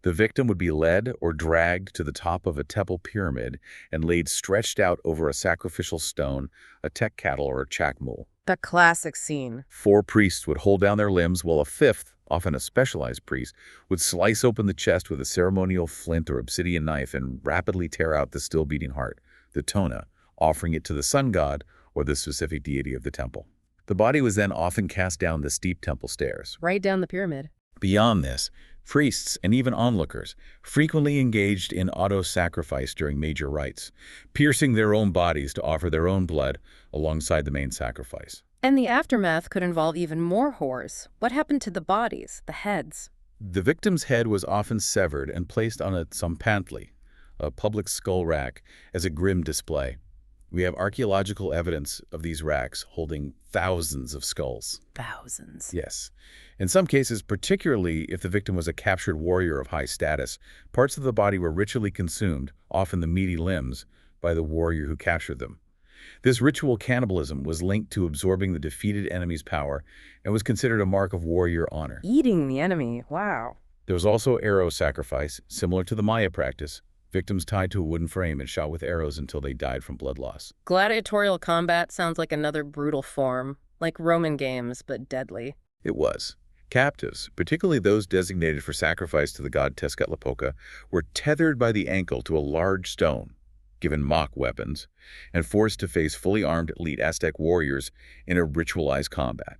[SPEAKER 2] The victim would be led or dragged to the top of a temple pyramid and laid stretched out over a sacrificial stone, a tek cattle, or a chakmul.
[SPEAKER 1] The classic scene.
[SPEAKER 2] 4 priests would hold down their limbs while a 5th, often a specialized priest, would slice open the chest with a ceremonial flint or obsidian knife and rapidly tear out the still-beating heart, the tona, offering it to the sun god or the specific deity of the temple. The body was then often cast down the steep temple stairs.
[SPEAKER 1] Right down the pyramid.
[SPEAKER 2] Beyond this, priests and even onlookers frequently engaged in auto-sacrifice during major rites, piercing their own bodies to offer their own blood alongside the main sacrifice.
[SPEAKER 1] And the aftermath could involve even more horrors. What happened to the bodies, the heads?
[SPEAKER 2] The victim's head was often severed and placed on a tzompantli, a public skull rack, as a grim display. We have archaeological evidence of these racks holding thousands of skulls.
[SPEAKER 1] Thousands.
[SPEAKER 2] Yes. In some cases, particularly if the victim was a captured warrior of high status, parts of the body were ritually consumed, often the meaty limbs, by the warrior who captured them. This ritual cannibalism was linked to absorbing the defeated enemy's power and was considered a mark of warrior honor.
[SPEAKER 1] Eating the enemy. Wow.
[SPEAKER 2] There was also arrow sacrifice, similar to the Maya practice. Victims tied to a wooden frame and shot with arrows until they died from blood loss.
[SPEAKER 1] Gladiatorial combat sounds like another brutal form, like Roman games, but deadly.
[SPEAKER 2] It was. Captives, particularly those designated for sacrifice to the god Tezcatlipoca, were tethered by the ankle to a large stone, given mock weapons, and forced to face fully armed elite Aztec warriors in a ritualized combat.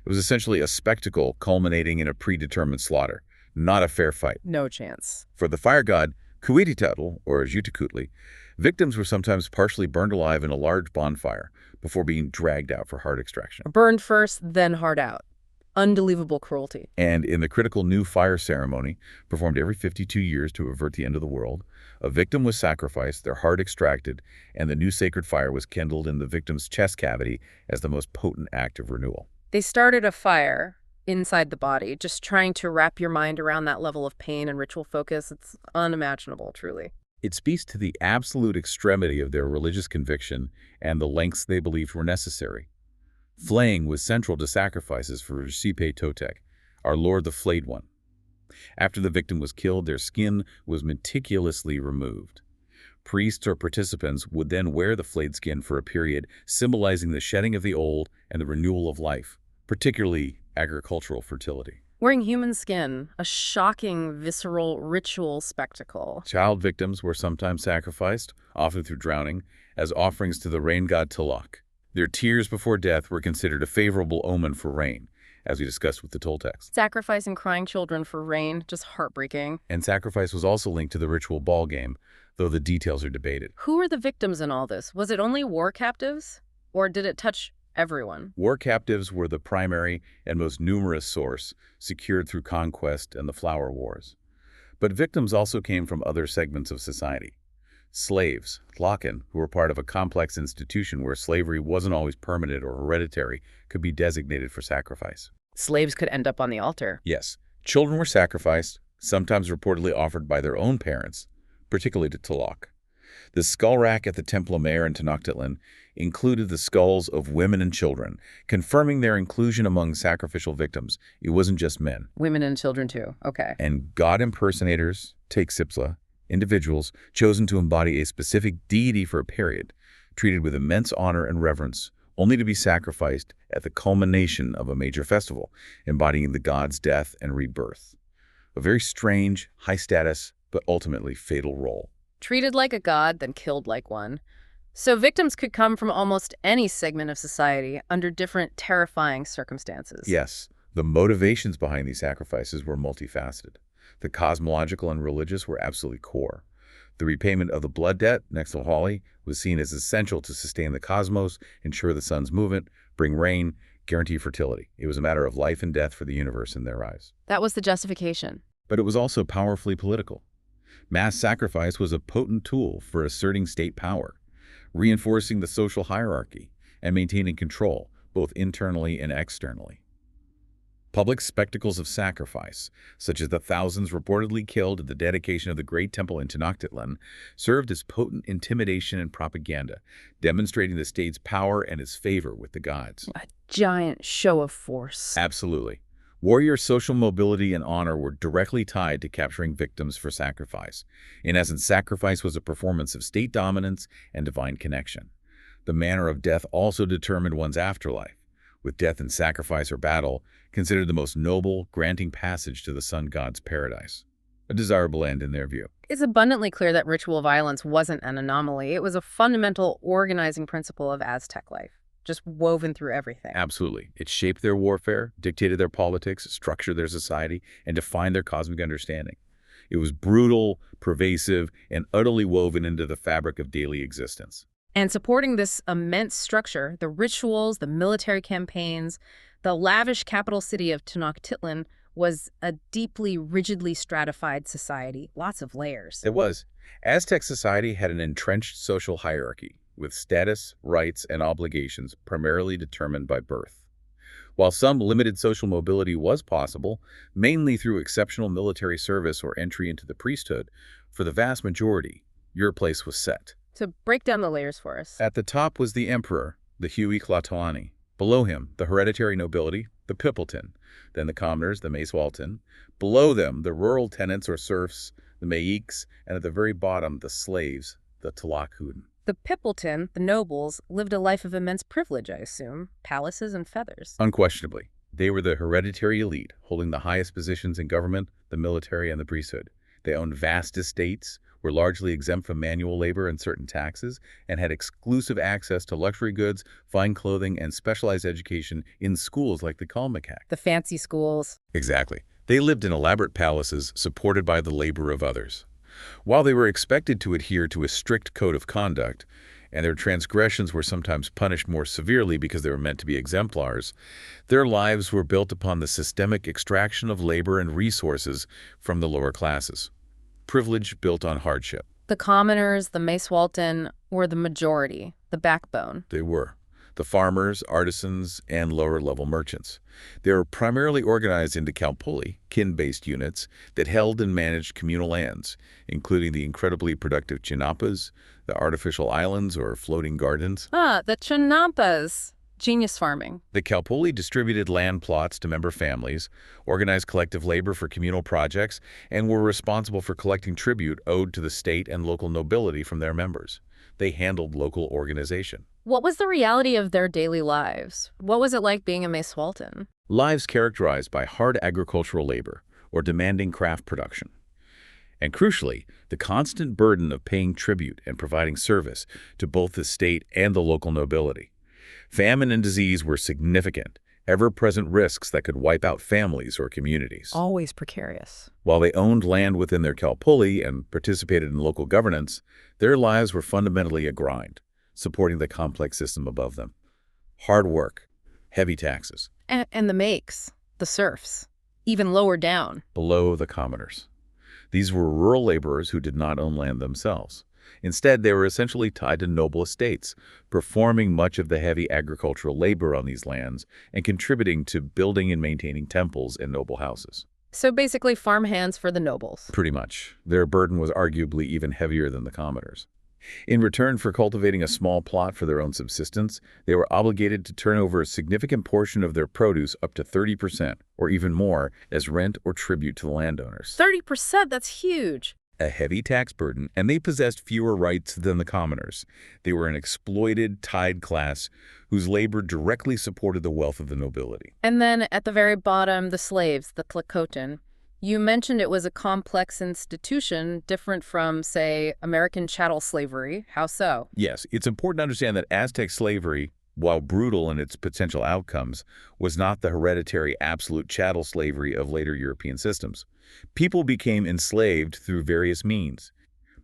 [SPEAKER 2] It was essentially a spectacle culminating in a predetermined slaughter, not a fair fight.
[SPEAKER 1] No chance.
[SPEAKER 2] For the fire god, Cuititlatl, or Xiuhticutli, victims were sometimes partially burned alive in a large bonfire before being dragged out for heart extraction.
[SPEAKER 1] Burned first, then hard out. Unbelievable cruelty.
[SPEAKER 2] And in the critical new fire ceremony, performed every 52 years to avert the end of the world, a victim was sacrificed, their heart extracted, and the new sacred fire was kindled in the victim's chest cavity as the most potent act of renewal.
[SPEAKER 1] They started a fire inside the body, just trying to wrap your mind around that level of pain and ritual focus. It's unimaginable, truly.
[SPEAKER 2] It speaks to the absolute extremity of their religious conviction and the lengths they believed were necessary. Flaying was central to sacrifices for Recipe Totec, our Lord the Flayed One. After the victim was killed, their skin was meticulously removed. Priests or participants would then wear the flayed skin for a period, symbolizing the shedding of the old and the renewal of life, particularly agricultural fertility.
[SPEAKER 1] Wearing human skin, a shocking, visceral, ritual spectacle.
[SPEAKER 2] Child victims were sometimes sacrificed, often through drowning, as offerings to the rain god Tlaloc. Their tears before death were considered a favorable omen for rain, as we discussed with the Toltecs.
[SPEAKER 1] Sacrificing crying children for rain, just heartbreaking.
[SPEAKER 2] And sacrifice was also linked to the ritual ball game, though the details are debated.
[SPEAKER 1] Who were the victims in all this? Was it only war captives? Or did it touch everyone?
[SPEAKER 2] War captives were the primary and most numerous source, secured through conquest and the Flower Wars. But victims also came from other segments of society. Slaves, Tlaken, who were part of a complex institution where slavery wasn't always permanent or hereditary, could be designated for sacrifice.
[SPEAKER 1] Slaves could end up on the altar.
[SPEAKER 2] Yes, children were sacrificed, sometimes reportedly offered by their own parents, particularly to Tlaloc. The skull rack at the Temple Mayor in Tenochtitlan included the skulls of women and children, confirming their inclusion among sacrificial victims. It wasn't just men.
[SPEAKER 1] Women and children too. Okay.
[SPEAKER 2] And god impersonators, take Sipsla, individuals chosen to embody a specific deity for a period, treated with immense honor and reverence, only to be sacrificed at the culmination of a major festival, embodying the god's death and rebirth. A very strange, high-status, but ultimately fatal role.
[SPEAKER 1] Treated like a god, then killed like one. So victims could come from almost any segment of society under different terrifying circumstances.
[SPEAKER 2] Yes, the motivations behind these sacrifices were multifaceted. The cosmological and religious were absolutely core. The repayment of the blood debt, next to Hawley, was seen as essential to sustain the cosmos, ensure the sun's movement, bring rain, guarantee fertility. It was a matter of life and death for the universe in their eyes.
[SPEAKER 1] That was the justification.
[SPEAKER 2] But it was also powerfully political. Mass sacrifice was a potent tool for asserting state power, reinforcing the social hierarchy, and maintaining control, both internally and externally. Public spectacles of sacrifice, such as the thousands reportedly killed at the dedication of the Great Temple in Tenochtitlan, served as potent intimidation and propaganda, demonstrating the state's power and its favor with the gods.
[SPEAKER 1] A giant show of force.
[SPEAKER 2] Absolutely. Warrior social mobility and honor were directly tied to capturing victims for sacrifice. In essence, sacrifice was a performance of state dominance and divine connection. The manner of death also determined one's afterlife, with death in sacrifice or battle considered the most noble, granting passage to the sun god's paradise. A desirable end in their view.
[SPEAKER 1] It's abundantly clear that ritual violence wasn't an anomaly. It was a fundamental organizing principle of Aztec life, just woven through everything.
[SPEAKER 2] Absolutely. It shaped their warfare, dictated their politics, structured their society, and defined their cosmic understanding. It was brutal, pervasive, and utterly woven into the fabric of daily existence.
[SPEAKER 1] And supporting this immense structure, the rituals, the military campaigns, the lavish capital city of Tenochtitlan was a deeply, rigidly stratified society. Lots of layers.
[SPEAKER 2] It was. Aztec society had an entrenched social hierarchy, with status, rights, and obligations primarily determined by birth. While some limited social mobility was possible, mainly through exceptional military service or entry into the priesthood, for the vast majority, your place was set.
[SPEAKER 1] So break down the layers for us.
[SPEAKER 2] At the top was the emperor, the Huey-Tlatoani. Below him, the hereditary nobility, the Pippleton. Then the commoners, the Mesoamerican. Below them, the rural tenants or serfs, the Maiques. And at the very bottom, the slaves, the Tlaloc-Hudan.
[SPEAKER 1] The Pippleton, the nobles, lived a life of immense privilege, I assume. Palaces and feathers.
[SPEAKER 2] Unquestionably. They were the hereditary elite, holding the highest positions in government, the military, and the priesthood. They owned vast estates, were largely exempt from manual labor and certain taxes, and had exclusive access to luxury goods, fine clothing, and specialized education in schools like the Olmecs.
[SPEAKER 1] The fancy schools.
[SPEAKER 2] Exactly. They lived in elaborate palaces supported by the labor of others. While they were expected to adhere to a strict code of conduct, and their transgressions were sometimes punished more severely because they were meant to be exemplars, their lives were built upon the systemic extraction of labor and resources from the lower classes. Privilege built on hardship.
[SPEAKER 1] The commoners, the Mesoamerican, were the majority, the backbone.
[SPEAKER 2] They were. The farmers, artisans, and lower-level merchants. They were primarily organized into calpulli, kin-based units, that held and managed communal lands, including the incredibly productive chinampas, the artificial islands or floating gardens.
[SPEAKER 1] The chinampas. Genius farming.
[SPEAKER 2] The calpulli distributed land plots to member families, organized collective labor for communal projects, and were responsible for collecting tribute owed to the state and local nobility from their members. They handled local organization.
[SPEAKER 1] What was the reality of their daily lives? What was it like being a Mesoamerican?
[SPEAKER 2] Lives characterized by hard agricultural labor or demanding craft production. And crucially, the constant burden of paying tribute and providing service to both the state and the local nobility. Famine and disease were significant, ever-present risks that could wipe out families or communities.
[SPEAKER 1] Always precarious.
[SPEAKER 2] While they owned land within their calpulli and participated in local governance, their lives were fundamentally a grind, supporting the complex system above them. Hard work, heavy taxes.
[SPEAKER 1] And the makes, the serfs, even lower down.
[SPEAKER 2] Below the commoners. These were rural laborers who did not own land themselves. Instead, they were essentially tied to noble estates, performing much of the heavy agricultural labor on these lands and contributing to building and maintaining temples and noble houses.
[SPEAKER 1] So basically farmhands for the nobles.
[SPEAKER 2] Pretty much. Their burden was arguably even heavier than the commoners. In return for cultivating a small plot for their own subsistence, they were obligated to turn over a significant portion of their produce, up to 30% or even more, as rent or tribute to the landowners.
[SPEAKER 1] 30%, that's huge.
[SPEAKER 2] A heavy tax burden, and they possessed fewer rights than the commoners. They were an exploited, tied class whose labor directly supported the wealth of the nobility.
[SPEAKER 1] And then at the very bottom, the slaves, the tlacotin. You mentioned it was a complex institution, different from, say, American chattel slavery. How so?
[SPEAKER 2] Yes, it's important to understand that Aztec slavery, while brutal in its potential outcomes, was not the hereditary absolute chattel slavery of later European systems. People became enslaved through various means,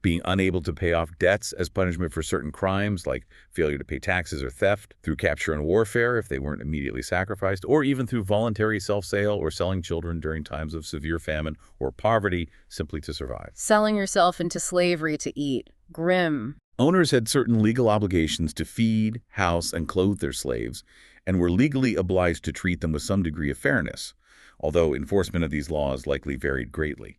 [SPEAKER 2] being unable to pay off debts as punishment for certain crimes like failure to pay taxes or theft, through capture and warfare if they weren't immediately sacrificed, or even through voluntary self-sale or selling children during times of severe famine or poverty simply to survive.
[SPEAKER 1] Selling yourself into slavery to eat. Grim.
[SPEAKER 2] Owners had certain legal obligations to feed, house, and clothe their slaves, and were legally obliged to treat them with some degree of fairness, although enforcement of these laws likely varied greatly.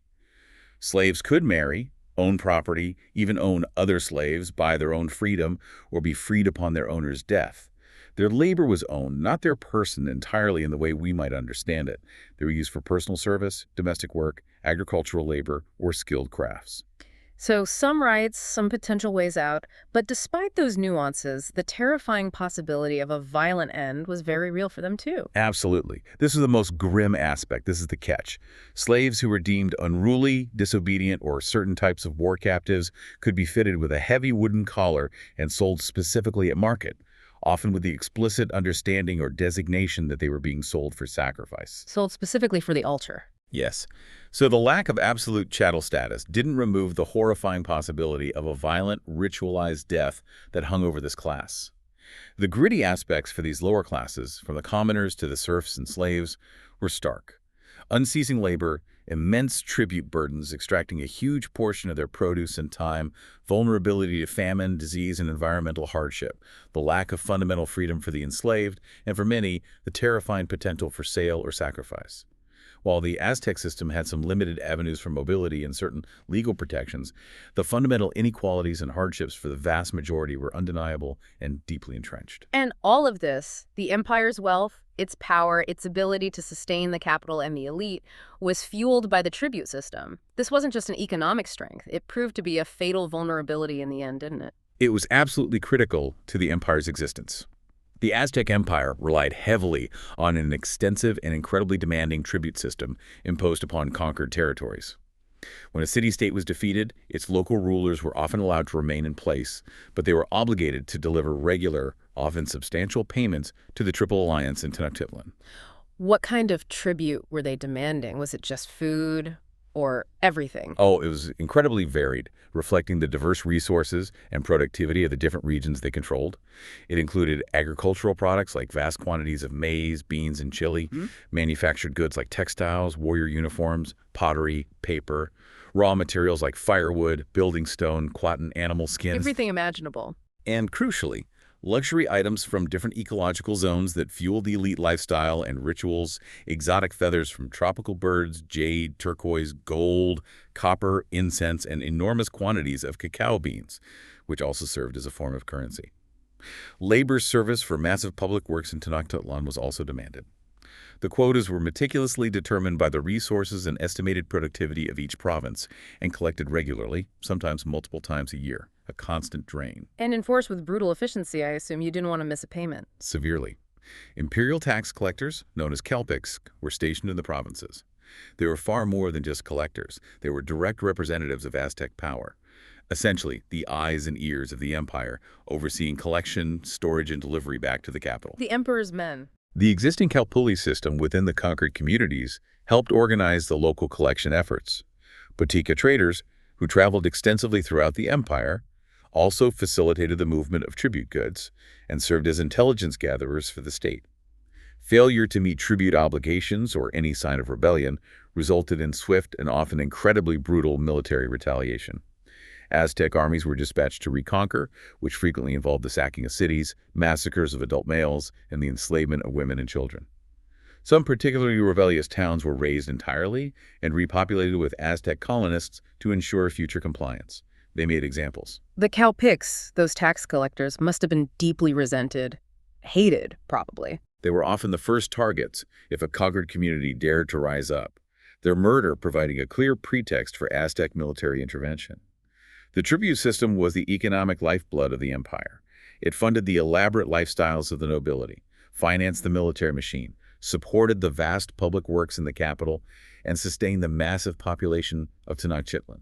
[SPEAKER 2] Slaves could marry, own property, even own other slaves, buy their own freedom, or be freed upon their owner's death. Their labor was owned, not their person entirely in the way we might understand it. They were used for personal service, domestic work, agricultural labor, or skilled crafts.
[SPEAKER 1] So some rights, some potential ways out, but despite those nuances, the terrifying possibility of a violent end was very real for them too.
[SPEAKER 2] Absolutely. This is the most grim aspect. This is the catch. Slaves who were deemed unruly, disobedient, or certain types of war captives could be fitted with a heavy wooden collar and sold specifically at market, often with the explicit understanding or designation that they were being sold for sacrifice.
[SPEAKER 1] Sold specifically for the altar.
[SPEAKER 2] Yes. So the lack of absolute chattel status didn't remove the horrifying possibility of a violent, ritualized death that hung over this class. The gritty aspects for these lower classes, from the commoners to the serfs and slaves, were stark. Unceasing labor, immense tribute burdens extracting a huge portion of their produce and time, vulnerability to famine, disease, and environmental hardship, the lack of fundamental freedom for the enslaved, and for many, the terrifying potential for sale or sacrifice. While the Aztec system had some limited avenues for mobility and certain legal protections, the fundamental inequalities and hardships for the vast majority were undeniable and deeply entrenched.
[SPEAKER 1] And all of this, the empire's wealth, its power, its ability to sustain the capital and the elite, was fueled by the tribute system. This wasn't just an economic strength. It proved to be a fatal vulnerability in the end, didn't it?
[SPEAKER 2] It was absolutely critical to the empire's existence. The Aztec Empire relied heavily on an extensive and incredibly demanding tribute system imposed upon conquered territories. When a city-state was defeated, its local rulers were often allowed to remain in place, but they were obligated to deliver regular, often substantial payments to the Triple Alliance in Tenochtitlan.
[SPEAKER 1] What kind of tribute were they demanding? Was it just food or everything?
[SPEAKER 2] Oh, it was incredibly varied, reflecting the diverse resources and productivity of the different regions they controlled. It included agricultural products like vast quantities of maize, beans, and chili, manufactured goods like textiles, warrior uniforms, pottery, paper, raw materials like firewood, building stone, cotton, animal skins.
[SPEAKER 1] Everything imaginable.
[SPEAKER 2] And crucially, luxury items from different ecological zones that fueled the elite lifestyle and rituals, exotic feathers from tropical birds, jade, turquoise, gold, copper, incense, and enormous quantities of cacao beans, which also served as a form of currency. Labor service for massive public works in Tenochtitlan was also demanded. The quotas were meticulously determined by the resources and estimated productivity of each province and collected regularly, sometimes multiple times a year, a constant drain.
[SPEAKER 1] And enforced with brutal efficiency, I assume. You didn't want to miss a payment.
[SPEAKER 2] Severely. Imperial tax collectors, known as kelpics, were stationed in the provinces. They were far more than just collectors. They were direct representatives of Aztec power. Essentially, the eyes and ears of the empire, overseeing collection, storage, and delivery back to the capital.
[SPEAKER 1] The emperor's men.
[SPEAKER 2] The existing Calpulli system within the conquered communities helped organize the local collection efforts. Botica traders, who traveled extensively throughout the empire, also facilitated the movement of tribute goods and served as intelligence gatherers for the state. Failure to meet tribute obligations or any sign of rebellion resulted in swift and often incredibly brutal military retaliation. Aztec armies were dispatched to reconquer, which frequently involved the sacking of cities, massacres of adult males, and the enslavement of women and children. Some particularly rebellious towns were razed entirely and repopulated with Aztec colonists to ensure future compliance. They made examples.
[SPEAKER 1] The Cowpix, those tax collectors, must have been deeply resented. Hated, probably.
[SPEAKER 2] They were often the first targets if a conquered community dared to rise up, their murder providing a clear pretext for Aztec military intervention. The tribute system was the economic lifeblood of the empire. It funded the elaborate lifestyles of the nobility, financed the military machine, supported the vast public works in the capital, and sustained the massive population of Tenochtitlan.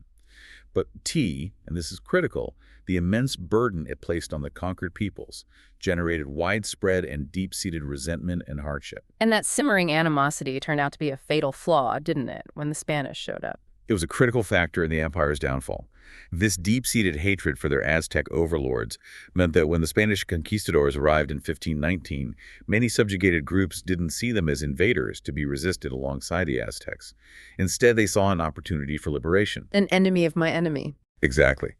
[SPEAKER 2] But and this is critical, the immense burden it placed on the conquered peoples generated widespread and deep-seated resentment and hardship.
[SPEAKER 1] And that simmering animosity turned out to be a fatal flaw, didn't it, when the Spanish showed up?
[SPEAKER 2] It was a critical factor in the empire's downfall. This deep-seated hatred for their Aztec overlords meant that when the Spanish conquistadors arrived in 1519, many subjugated groups didn't see them as invaders to be resisted alongside the Aztecs. Instead, they saw an opportunity for liberation.
[SPEAKER 1] An enemy of my enemy.
[SPEAKER 2] Exactly.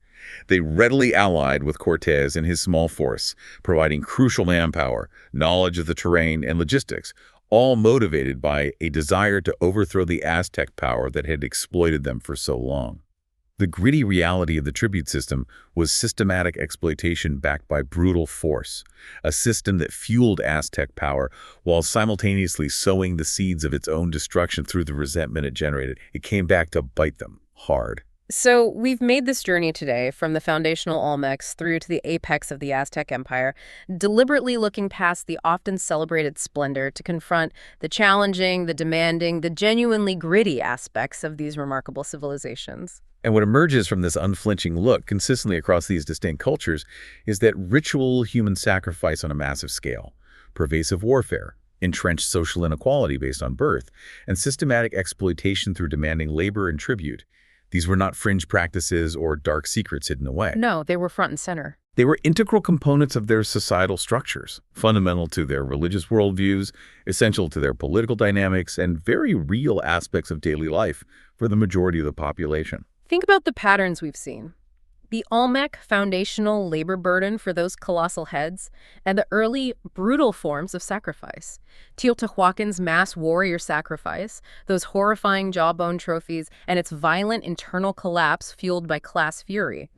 [SPEAKER 2] They readily allied with Cortés and his small force, providing crucial manpower, knowledge of the terrain, and logistics, all motivated by a desire to overthrow the Aztec power that had exploited them for so long. The gritty reality of the tribute system was systematic exploitation backed by brutal force, a system that fueled Aztec power while simultaneously sowing the seeds of its own destruction through the resentment it generated. It came back to bite them hard.
[SPEAKER 1] So we've made this journey today from the foundational Olmecs through to the apex of the Aztec Empire, deliberately looking past the often celebrated splendor to confront the challenging, the demanding, the genuinely gritty aspects of these remarkable civilizations.
[SPEAKER 2] And what emerges from this unflinching look consistently across these distinct cultures is that ritual human sacrifice on a massive scale, pervasive warfare, entrenched social inequality based on birth, and systematic exploitation through demanding labor and tribute. These were not fringe practices or dark secrets hidden away.
[SPEAKER 1] No, they were front and center.
[SPEAKER 2] They were integral components of their societal structures, fundamental to their religious worldviews, essential to their political dynamics, and very real aspects of daily life for the majority of the population.
[SPEAKER 1] Think about the patterns we've seen. The Olmec foundational labor burden for those colossal heads, and the early, brutal forms of sacrifice. Teotihuacan's mass warrior sacrifice, those horrifying jawbone trophies, and its violent internal collapse fueled by class fury.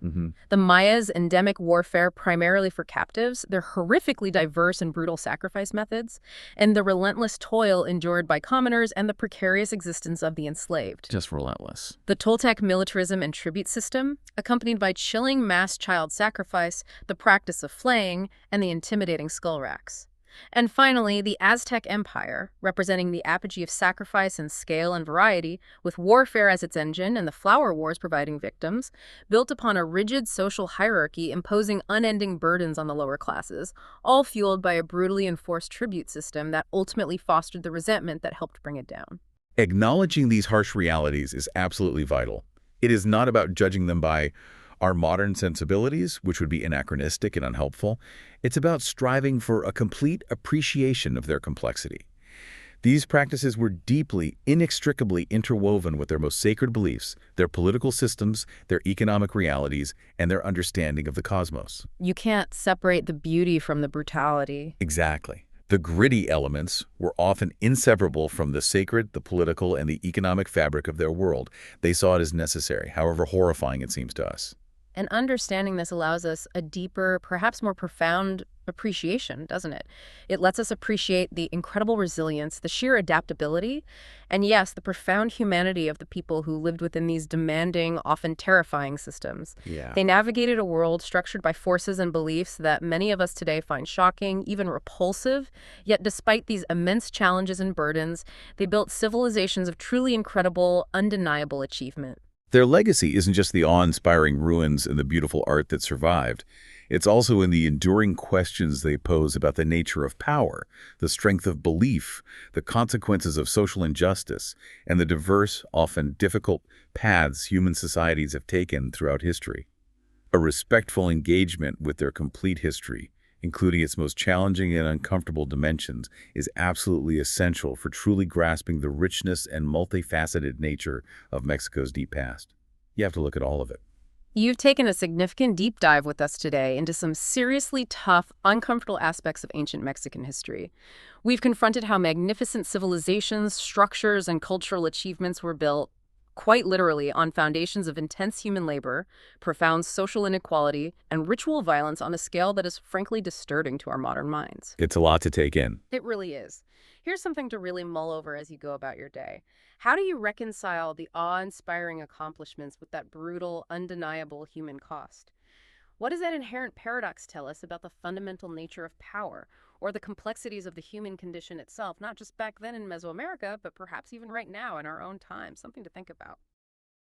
[SPEAKER 1] The Mayas' endemic warfare primarily for captives, their horrifically diverse and brutal sacrifice methods, and the relentless toil endured by commoners and the precarious existence of the enslaved.
[SPEAKER 2] Just relentless.
[SPEAKER 1] The Toltec militarism and tribute system, accompanied by chilling mass child sacrifice, the practice of flaying, and the intimidating skull racks. And finally, the Aztec Empire, representing the apogee of sacrifice in scale and variety, with warfare as its engine and the flower wars providing victims, built upon a rigid social hierarchy imposing unending burdens on the lower classes, all fueled by a brutally enforced tribute system that ultimately fostered the resentment that helped bring it down.
[SPEAKER 2] Acknowledging these harsh realities is absolutely vital. It is not about judging them by our modern sensibilities, which would be anachronistic and unhelpful. It's about striving for a complete appreciation of their complexity. These practices were deeply, inextricably interwoven with their most sacred beliefs, their political systems, their economic realities, and their understanding of the cosmos.
[SPEAKER 1] You can't separate the beauty from the brutality.
[SPEAKER 2] Exactly. The gritty elements were often inseparable from the sacred, the political, and the economic fabric of their world. They saw it as necessary, however horrifying it seems to us.
[SPEAKER 1] And understanding this allows us a deeper, perhaps more profound appreciation, doesn't it? It lets us appreciate the incredible resilience, the sheer adaptability, and yes, the profound humanity of the people who lived within these demanding, often terrifying systems.
[SPEAKER 2] Yeah.
[SPEAKER 1] They navigated a world structured by forces and beliefs that many of us today find shocking, even repulsive, yet despite these immense challenges and burdens, they built civilizations of truly incredible, undeniable achievement.
[SPEAKER 2] Their legacy isn't just the awe-inspiring ruins and the beautiful art that survived. It's also in the enduring questions they pose about the nature of power, the strength of belief, the consequences of social injustice, and the diverse, often difficult paths human societies have taken throughout history. A respectful engagement with their complete history, including its most challenging and uncomfortable dimensions, is absolutely essential for truly grasping the richness and multifaceted nature of Mexico's deep past. You have to look at all of it.
[SPEAKER 1] You've taken a significant deep dive with us today into some seriously tough, uncomfortable aspects of ancient Mexican history. We've confronted how magnificent civilizations, structures, and cultural achievements were built, quite literally, on foundations of intense human labor, profound social inequality, and ritual violence on a scale that is frankly disturbing to our modern minds.
[SPEAKER 2] It's a lot to take in.
[SPEAKER 1] It really is. Here's something to really mull over as you go about your day. How do you reconcile the awe-inspiring accomplishments with that brutal, undeniable human cost? What does that inherent paradox tell us about the fundamental nature of power, or the complexities of the human condition itself, not just back then in Mesoamerica, but perhaps even right now in our own time? Something to think about.